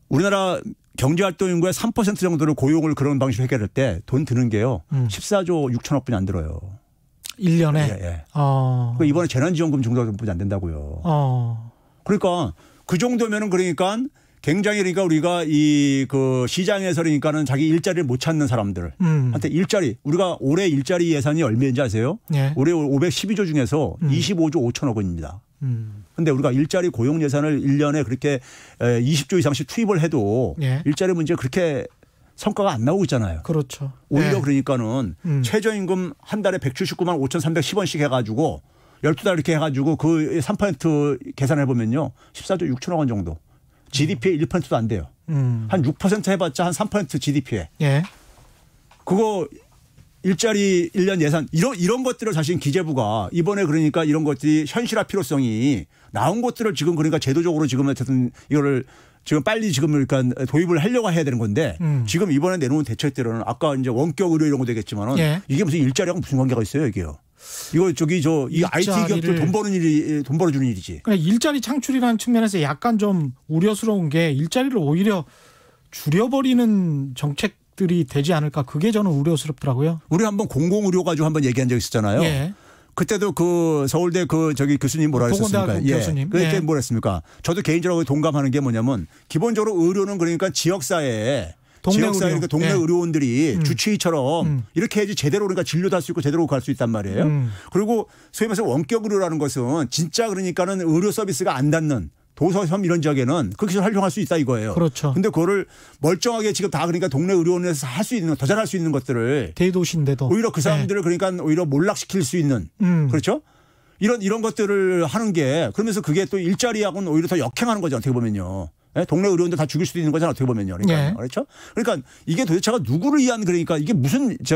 우리나라 경제활동 인구의 3% 정도를 고용을 그런 방식으로 해결할 때 돈 드는 게요. 14조 6천억 분이 안 들어요. 1년에. 예. 이번에 재난지원금 정도뿐이 안 된다고요. 그러니까 그 정도면은 그러니까 굉장히 그러니까 우리가 이 그 시장에서 그러니까는 자기 일자리를 못 찾는 사람들한테 일자리 우리가 올해 일자리 예산이 얼마인지 아세요? 예. 올해 512조 중에서 25조 5천억 원입니다. 근데 우리가 일자리 고용 예산을 1년에 그렇게 20조 이상씩 투입을 해도 예. 일자리 문제 그렇게 성과가 안 나오고 있잖아요. 그렇죠. 오히려 예. 그러니까는 최저임금 한 달에 179만 5,310원씩 해가지고 12달 이렇게 해가지고 그 3% 계산해 보면요. 14조 6천억 원 정도. GDP의 1%도 안 돼요. 한 6% 해봤자 한 3% GDP에. 예. 그거 일자리 1년 예산 이런 것들을 사실 기재부가 이번에 그러니까 이런 것들이 현실화 필요성이 나온 것들을 지금 그러니까 제도적으로 지금 어쨌든 이거를 지금 빨리 지금 그러니까 도입을 하려고 해야 되는 건데 지금 이번에 내놓은 대책들은 아까 이제 원격 의료 이런 거 되겠지만은 예. 이게 무슨 일자리하고 무슨 관계가 있어요 이게요. 이거 이 IT 기업들 돈 벌어주는 일이지. 그러니까 일자리 창출이라는 측면에서 약간 좀 우려스러운 게 일자리를 오히려 줄여버리는 정책들이 되지 않을까. 그게 저는 우려스럽더라고요. 우리 한번 공공의료 가지고 한번 얘기한 적 있었잖아요. 예. 그때도 그 서울대 그 저기 교수님 뭐라 했었습니까? 교수님. 그때 뭐라 했습니까? 저도 개인적으로 동감하는 게 뭐냐면 기본적으로 의료는 그러니까 지역사회에 그러니까 동네 의료원들이 주치의처럼 이렇게 해야지 제대로 그러니까 진료도 할 수 있고 제대로 갈 수 있단 말이에요. 그리고 소위 말해서 원격 의료라는 것은 진짜 그러니까는 의료 서비스가 안 닿는 도서 섬 이런 지역에는 그렇게 활용할 수 있다 이거예요. 그렇죠. 근데 그거를 멀쩡하게 지금 다 그러니까 동네 의료원에서 할 수 있는 더 잘할 수 있는 것들을 대도시인데도 오히려 그 사람들을 그러니까 오히려 몰락시킬 수 있는 그렇죠? 이런 것들을 하는 게 그러면서 그게 또 일자리하고는 오히려 더 역행하는 거죠. 어떻게 보면요. 동네 의료원들 다 죽일 수도 있는 거잖아요. 어떻게 보면요. 그러니까 예. 그렇죠? 그러니까 이게 도대체가 누구를 위한 그러니까 이게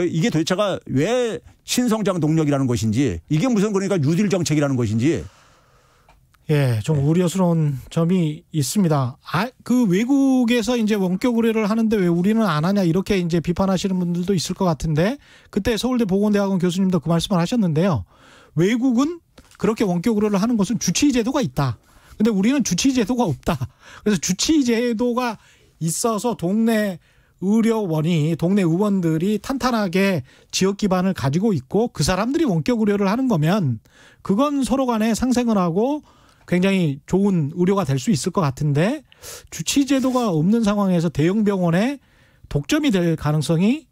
이게 도대체가 왜 신성장 동력이라는 것인지 이게 무슨 그러니까 뉴딜 정책이라는 것인지. 예, 좀 우려스러운 점이 있습니다. 그 외국에서 이제 원격 의료를 하는데 왜 우리는 안 하냐 이렇게 이제 비판하시는 분들도 있을 것 같은데 그때 서울대 보건대학원 교수님도 그 말씀을 하셨는데요. 외국은 그렇게 원격 의료를 하는 것은 주치의 제도가 있다. 근데 우리는 주치의 제도가 없다. 그래서 주치의 제도가 있어서 동네 의료원이 동네 의원들이 탄탄하게 지역 기반을 가지고 있고 그 사람들이 원격 의료를 하는 거면 그건 서로 간에 상생을 하고 굉장히 좋은 의료가 될 수 있을 것 같은데 주치의 제도가 없는 상황에서 대형 병원에 독점이 될 가능성이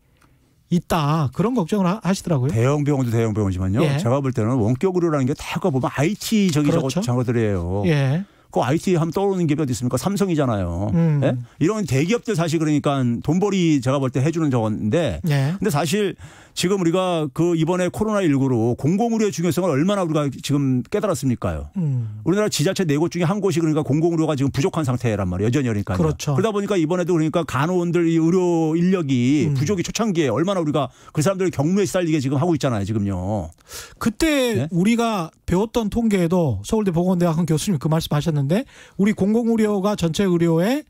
있다. 그런 걱정을 하시더라고요. 대형 병원도 대형 병원이지만요. 예. 제가 볼 때는 원격 의료라는 게 다 보면 IT 그렇죠. 저거들이에요. 예. 그 IT 하면 떠오르는 게 어디 있습니까? 삼성이잖아요. 예? 이런 대기업들 사실 그러니까 돈벌이 제가 볼 때 해주는 저건데 예. 근데 사실 지금 우리가 그 이번에 코로나19로 공공의료의 중요성을 얼마나 우리가 지금 깨달았습니까요? 우리나라 지자체 4곳 중에 한 곳이 그러니까 공공의료가 지금 부족한 상태란 말이에요. 여전히 그러니까요. 그렇죠. 그러다 보니까 이번에도 그러니까 간호원들 이 의료 인력이 부족이 초창기에 얼마나 우리가 그 사람들의 경무에 시달리게 지금 하고 있잖아요. 지금요. 그때 네? 우리가 배웠던 통계에도 서울대 보건대학원 교수님 그 말씀하셨는데 우리 공공의료가 전체 의료의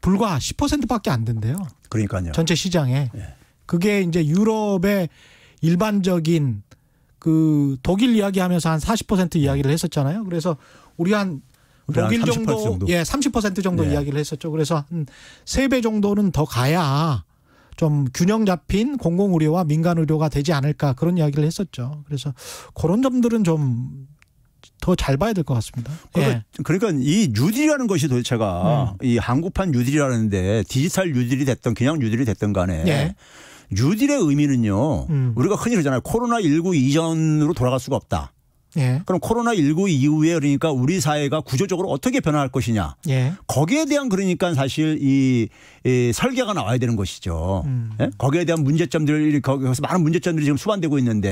불과 10%밖에 안 된대요. 그러니까요. 전체 시장에. 네. 그게 이제 유럽의 일반적인 그 독일 이야기하면서 한 40% 이야기를 했었잖아요. 그래서 우리 한 독일 정도, 예, 30% 정도 네. 이야기를 했었죠. 그래서 한 3배 정도는 더 가야 좀 균형 잡힌 공공의료와 민간의료가 되지 않을까 그런 이야기를 했었죠. 그래서 그런 점들은 좀 더 잘 봐야 될 것 같습니다. 그러니까 이 뉴딜이라는 것이 도대체가 이 한국판 뉴딜이라는데 디지털 뉴딜이 됐던 그냥 뉴딜이 됐던 간에 예. 뉴딜의 의미는요. 우리가 흔히 그러잖아요. 코로나19 이전으로 돌아갈 수가 없다. 예. 그럼 코로나19 이후에 그러니까 우리 사회가 구조적으로 어떻게 변화할 것이냐. 예. 거기에 대한 그러니까 사실 이 설계가 나와야 되는 것이죠. 예? 거기에 대한 문제점들 거기서 많은 문제점들이 지금 수반되고 있는데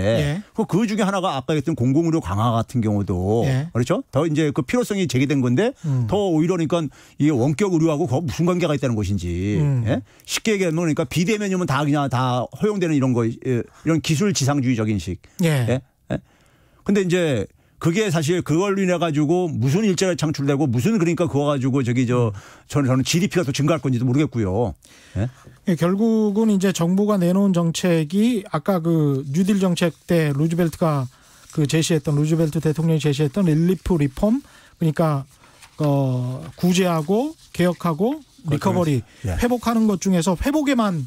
예. 그 중에 하나가 아까 했던 공공의료 강화 같은 경우도 예. 그렇죠. 더 이제 그 필요성이 제기된 건데 더 오히려 그러니까 이게 원격 의료하고 무슨 관계가 있다는 것인지 예? 쉽게 얘기하면 그러니까 비대면이면 다 그냥 다 허용되는 이런 거 이런 기술 지상주의적인 식. 예. 예? 근데 이제 그게 사실 그걸로 인해 가지고 무슨 일자리가 창출되고 무슨 그러니까 그거 가지고 저는 GDP가 더 증가할 건지도 모르겠고요. 예? 예, 결국은 이제 정부가 내놓은 정책이 아까 그 뉴딜 정책 때 루즈벨트가 그 제시했던 루즈벨트 대통령이 제시했던 릴리프 리폼 그러니까 구제하고 개혁하고 리커버리 예. 회복하는 것 중에서 회복에만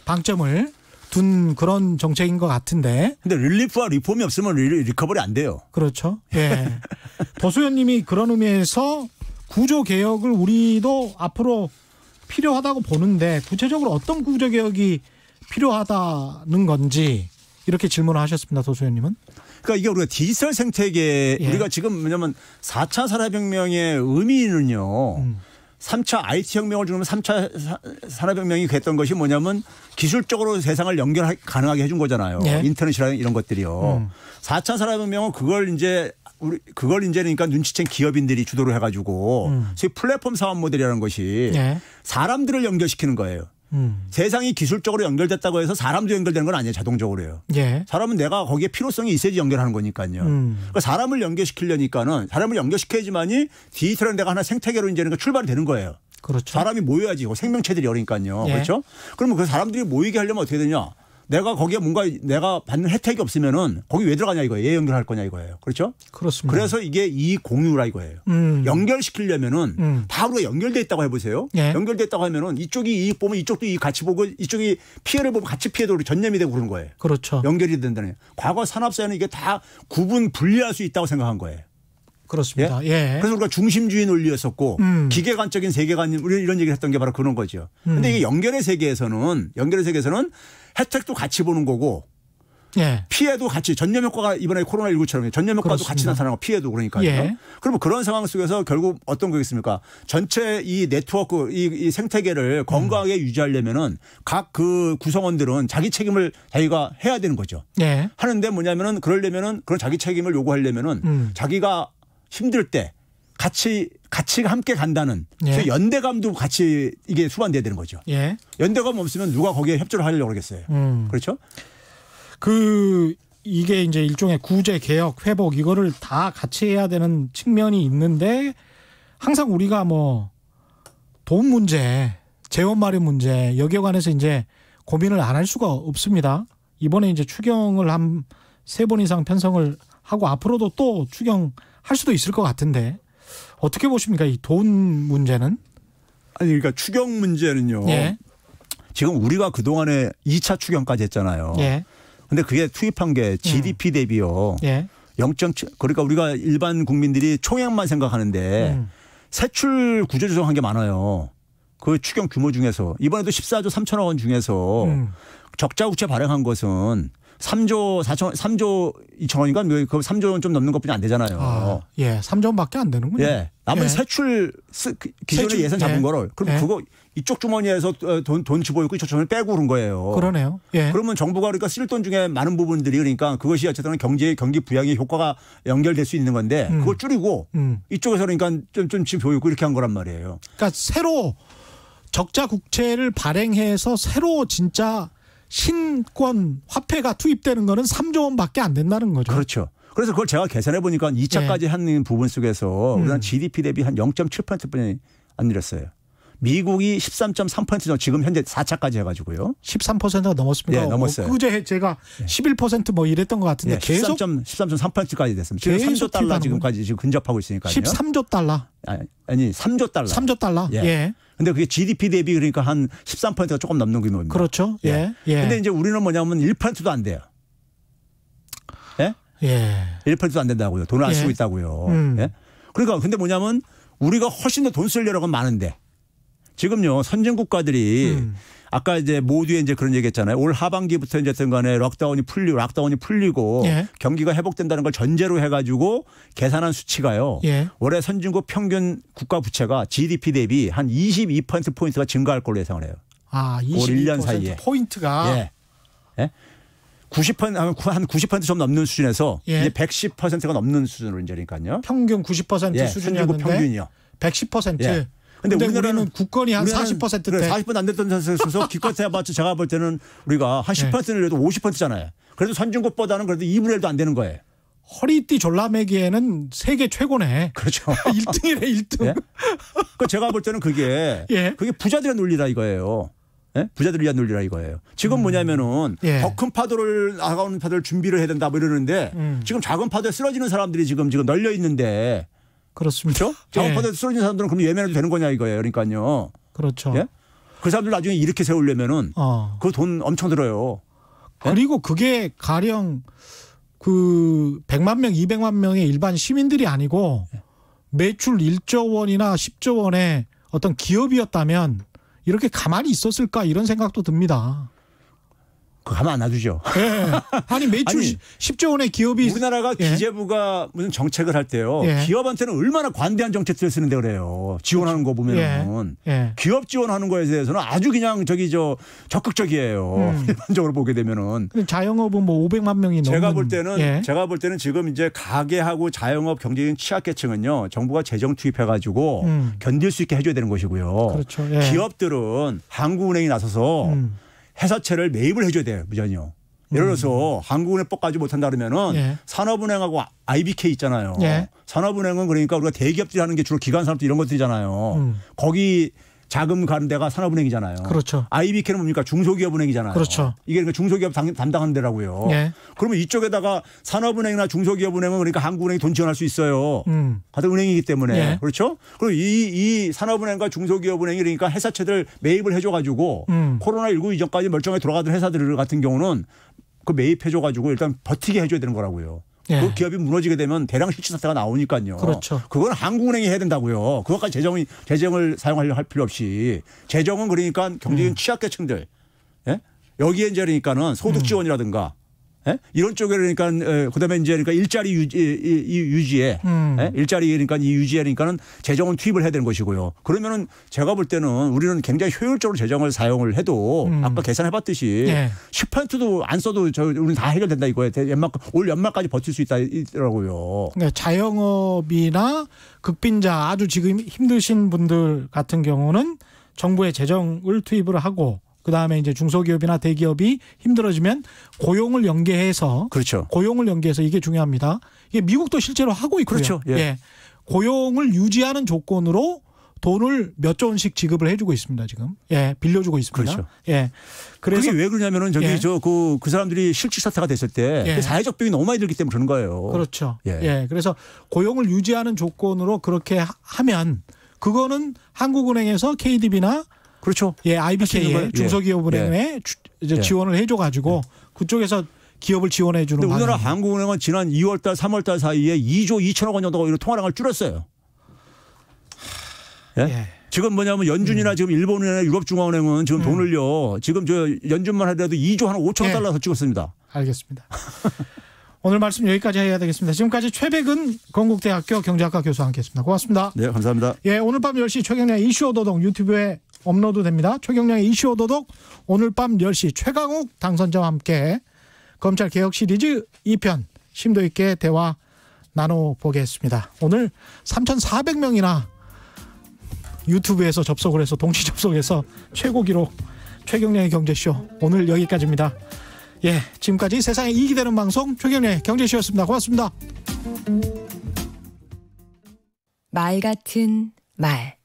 방점을 둔 그런 정책인 것 같은데. 근데 릴리프와 리폼이 없으면 리커버리 안 돼요. 그렇죠. 예. 도수연 님이 그런 의미에서 구조 개혁을 우리도 앞으로 필요하다고 보는데 구체적으로 어떤 구조 개혁이 필요하다는 건지 이렇게 질문을 하셨습니다. 도수연 님은. 그러니까 이게 우리가 디지털 생태계 예. 우리가 지금 뭐냐면 4차 산업혁명의 의미는요. 3차 IT 혁명을 주면 3차 산업혁명이 됐던 것이 뭐냐면 기술적으로 세상을 연결 가능하게 해준 거잖아요. 예. 인터넷이라는 이런 것들이요. 4차 산업혁명은 그걸 이제 그러니까 눈치챈 기업인들이 주도를 해가지고 소위 플랫폼 사업 모델이라는 것이 예. 사람들을 사람들을 연결시키는 거예요. 세상이 기술적으로 연결됐다고 해서 사람도 연결되는 건 아니에요. 자동적으로요. 예. 사람은 내가 거기에 필요성이 있어야지 연결하는 거니까요. 그러니까 사람을 연결시키려니까는 사람을 연결시켜야지만이 디지털은 내가 하나 생태계로 이제 출발이 되는 거예요. 그렇죠. 사람이 모여야지 생명체들이 어니까요. 예. 그렇죠? 그러면 그 사람들이 모이게 하려면 어떻게 되냐? 내가 거기에 뭔가 내가 받는 혜택이 없으면은 거기 왜 들어가냐 이거예요. 왜 연결할 거냐 이거예요. 그렇죠? 그렇습니다. 그래서 이게 이익 공유라 이거예요. 연결시키려면은 다 우리가 연결돼 있다고 해보세요. 예. 연결돼 있다고 하면은 이쪽이 이익 보면 이쪽도 이익 같이 보고 이쪽이 피해를 보면 같이 피해도 우리 전념이 되고 그런 거예요. 그렇죠. 연결이 된다는. 과거 산업사회는 이게 다 구분 분리할 수 있다고 생각한 거예요. 그렇습니다. 예. 그래서 우리가 중심주의 논리였었고 기계관적인 세계관 우리 이런 얘기를 했던 게 바로 그런 거죠. 그런데 이게 연결의 세계에서는 혜택도 같이 보는 거고 예. 피해도 같이 전염 효과가 이번에 코로나19처럼 전염 효과도 그렇습니다. 같이 나타나고 피해도 그러니까요. 예. 그러면 그런 상황 속에서 결국 어떤 거겠습니까? 전체 이 네트워크 이 생태계를 건강하게 유지하려면은 각 그 구성원들은 자기 책임을 자기가 해야 되는 거죠. 예. 하는데 뭐냐면은 그러려면은 그런 자기 책임을 요구하려면은 자기가 힘들 때 같이 함께 간다는 예. 연대감도 같이 이게 수반돼야 되는 거죠. 예. 연대감 없으면 누가 거기에 협조를 하려고 그러겠어요. 그렇죠? 이게 이제 일종의 구제, 개혁, 회복 이거를 다 같이 해야 되는 측면이 있는데 항상 우리가 뭐 돈 문제, 재원 마련 문제 여기에 관해서 이제 고민을 안 할 수가 없습니다. 이번에 이제 추경을 한 3번 이상 편성을 하고 앞으로도 또 추경할 수도 있을 것 같은데 어떻게 보십니까? 이 돈 문제는? 아니 그러니까 추경 문제는요. 예. 지금 우리가 그동안에 2차 추경까지 했잖아요. 예. 근데 그게 투입한 게 GDP 대비요. 예. 0.7 그러니까 우리가 일반 국민들이 총액만 생각하는데 세출 구조 조정한 게 많아요. 그 추경 규모 중에서 이번에도 14조 3천억 원 중에서 적자 국채 발행한 것은 3조 2천원인가 그 3조 원 좀 넘는 것뿐이 안 되잖아요. 예, 3조 원밖에 안 되는군요. 예. 나머지 세출 기존에 예산 잡은 거를 그럼 그거 이쪽 주머니에서 돈 집어넣고 이쪽 주머니 빼고 그런 거예요. 그러네요. 예. 그러면 정부가 그러니까 쓸 돈 중에 많은 부분들이 그러니까 그것이 어쨌든 경기 부양에 효과가 연결될 수 있는 건데 그걸 줄이고 이쪽에서 그러니까 좀 보이고 이렇게 한 거란 말이에요. 그러니까 새로 적자 국채를 발행해서 새로 진짜 신권 화폐가 투입되는 거는 3조 원밖에 안 된다는 거죠. 그렇죠. 그래서 그걸 제가 계산해 보니까 2차까지 하는 부분 속에서 우리나라 GDP 대비 한 0.7%뿐이 안 늘었어요. 미국이 13.3% 정도 지금 현재 4차까지 해가지고요. 13%가 넘었습니다. 네, 넘었어요. 그제 제가 11% 뭐 이랬던 것 같은데 계속 13.3%까지 됐습니다. 지금 3조 달러 지금까지 지금 근접하고 있으니까요. 13조 달러. 아니 3조 달러. 3조 달러. 예. 근데 그게 GDP 대비 그러니까 한 13%가 조금 넘는 규모입니다. 그렇죠. 예. 근데 이제 우리는 뭐냐면 1%도 안 돼요. 예? 예. 1%도 안 된다고요. 돈을 안 쓰고 있다고요. 예? 그러니까 근데 뭐냐면 우리가 훨씬 더 돈 쓸 여력은 많은데 지금요 선진 국가들이 아까 이제 모두에 이제 그런 얘기했잖아요. 올 하반기부터 이제 간에 락다운이 풀리고 경기가 회복된다는 걸 전제로 해가지고 계산한 수치가요. 올해 선진국 평균 국가 부채가 GDP 대비 한 22%포인트가 증가할 걸로 예상을 해요. 아, 22% 올 1년 사이에. 포인트가. 예. 90% 좀 넘는 수준에서 이제 110%가 넘는 수준으로 이제 그러니까요. 평균 90% 수준이었는데 평균이요. 110%. 근데 우리는 국권이 한 40%대. 그래, 40% 안 됐던 선수에서 기껏 해봤자 제가 볼 때는 우리가 한 10%는 그래도 50%잖아요. 그래도 선진국보다는 그래도 2분의 1도 안 되는 거예요. 허리띠 졸라매기에는 세계 최고네. 그렇죠. 1등이네 1등. 예? 그 제가 볼 때는 그게 부자들의 논리라 이거예요. 예? 부자들을 위한 논리라 이거예요. 지금 뭐냐면은 더 큰 파도를 나가는 파도를 준비를 해야 된다 뭐 이러는데 지금 작은 파도에 쓰러지는 사람들이 지금 널려 있는데 그렇습니다. 그렇죠? 작은 파도에 쓰러지는 사람들은 그럼 예매해도 되는 거냐 이거예요. 그러니까요. 그렇죠. 예? 그 사람들 나중에 이렇게 세우려면은 그 돈 엄청 들어요. 예? 그리고 그게 가령 그 100만 명, 200만 명의 일반 시민들이 아니고 매출 1조 원이나 10조 원의 어떤 기업이었다면 이렇게 가만히 있었을까 이런 생각도 듭니다. 가만 안 놔두죠. 네. 아니 매출 10조 원의 기업이 우리나라가 기재부가 무슨 정책을 할 때요. 기업한테는 얼마나 관대한 정책들을 쓰는데 그래요. 지원하는 거 보면은 기업 지원하는 거에 대해서는 아주 그냥 적극적이에요. 일반적으로 보게 되면은. 자영업은 뭐 500만 명이 넘는. 제가 볼 때는 지금 이제 가게하고 자영업 경제인 취약계층은요. 정부가 재정 투입해가지고 견딜 수 있게 해줘야 되는 것이고요. 그렇죠. 기업들은 한국은행이 나서서 회사채를 매입을 해줘야 돼요. 무전이요. 예를 들어서 한국은행법 가지고 못한다 그러면은 산업은행하고 IBK 있잖아요. 산업은행은 그러니까 우리가 대기업들이 하는 게 주로 기관 산업들 이런 것들이잖아요. 거기 자금 가는 데가 산업은행이잖아요. 그렇죠. IBK는 뭡니까? 중소기업은행이잖아요. 그렇죠. 이게 그러니까 중소기업 담당하는 데라고요. 그러면 이쪽에다가 산업은행이나 중소기업은행은 그러니까 한국은행이 돈 지원할 수 있어요. 같은 은행이기 때문에. 그렇죠? 그리고 이 산업은행과 중소기업은행이 그러니까 회사채들 매입을 해줘가지고 코로나19 이전까지 멀쩡하게 돌아가던 회사들 같은 경우는 그 매입해줘가지고 일단 버티게 해줘야 되는 거라고요. 그 기업이 무너지게 되면 대량 실질 사태가 나오니까요. 그렇죠. 그건 한국은행이 해야 된다고요. 그것까지 재정을 사용하려 할 필요 없이 재정은 그러니까 경제인 취약계층들 여기에 이제 그러니까는 소득 지원이라든가 이런 쪽에 그러니까 그다음에 이제 그러니까 일자리 유지에 일자리 그러니까 이 유지에 그러니까는 재정은 투입을 해야 되는 것이고요. 그러면은 제가 볼 때는 우리는 굉장히 효율적으로 재정을 사용을 해도 아까 계산해봤듯이 10%도 안 써도 우리는 다 해결된다 이거예요. 올 연말까지 버틸 수 있다더라고요. 그러니까 자영업이나 극빈자 아주 지금 힘드신 분들 같은 경우는 정부의 재정을 투입을 하고. 그다음에 이제 중소기업이나 대기업이 힘들어지면 고용을 연계해서 고용을 연계해서 이게 중요합니다. 이게 미국도 실제로 하고 있고요. 그렇죠. 고용을 유지하는 조건으로 돈을 몇 조 원씩 지급을 해주고 있습니다. 지금 빌려주고 있습니다. 그렇죠. 그래서 그게 왜 그러냐면은 그 사람들이 실직 사태가 됐을 때 사회적 비용이 너무 많이 들기 때문에 그런 거예요. 그렇죠. 그래서 고용을 유지하는 조건으로 그렇게 하면 그거는 한국은행에서 KDB나 그렇죠. IBK에 중소기업은행에 지원을 해줘가지고 그쪽에서 기업을 지원해 주는. 우리나라 한국은행은 지난 2월달, 3월달 사이에 2조 2천억 원 정도가 통화량을 줄였어요. 지금 뭐냐면 연준이나 지금 일본이나 유럽중앙은행은 지금 돈을요. 지금 저 연준만 하더라도 2조 한 5천억 달러 더 찍었습니다. 알겠습니다. 오늘 말씀 여기까지 해야 되겠습니다. 지금까지 최백은 건국대학교 경제학과 교수와 함께했습니다. 고맙습니다. 네, 감사합니다. 예, 오늘 밤 10시 최경량의 이슈 오도독 유튜브에 업로드됩니다. 최경량의 이슈 오도독 오늘 밤 10시 최강욱 당선자와 함께 검찰 개혁 시리즈 2편 심도 있게 대화 나눠보겠습니다. 오늘 3,400명이나 유튜브에서 접속을 해서 동시 접속해서 최고 기록 최경량의 경제쇼 오늘 여기까지입니다. 예, 지금까지 세상에 이익이 되는 방송 최경량의 경제쇼였습니다. 고맙습니다. 말 같은 말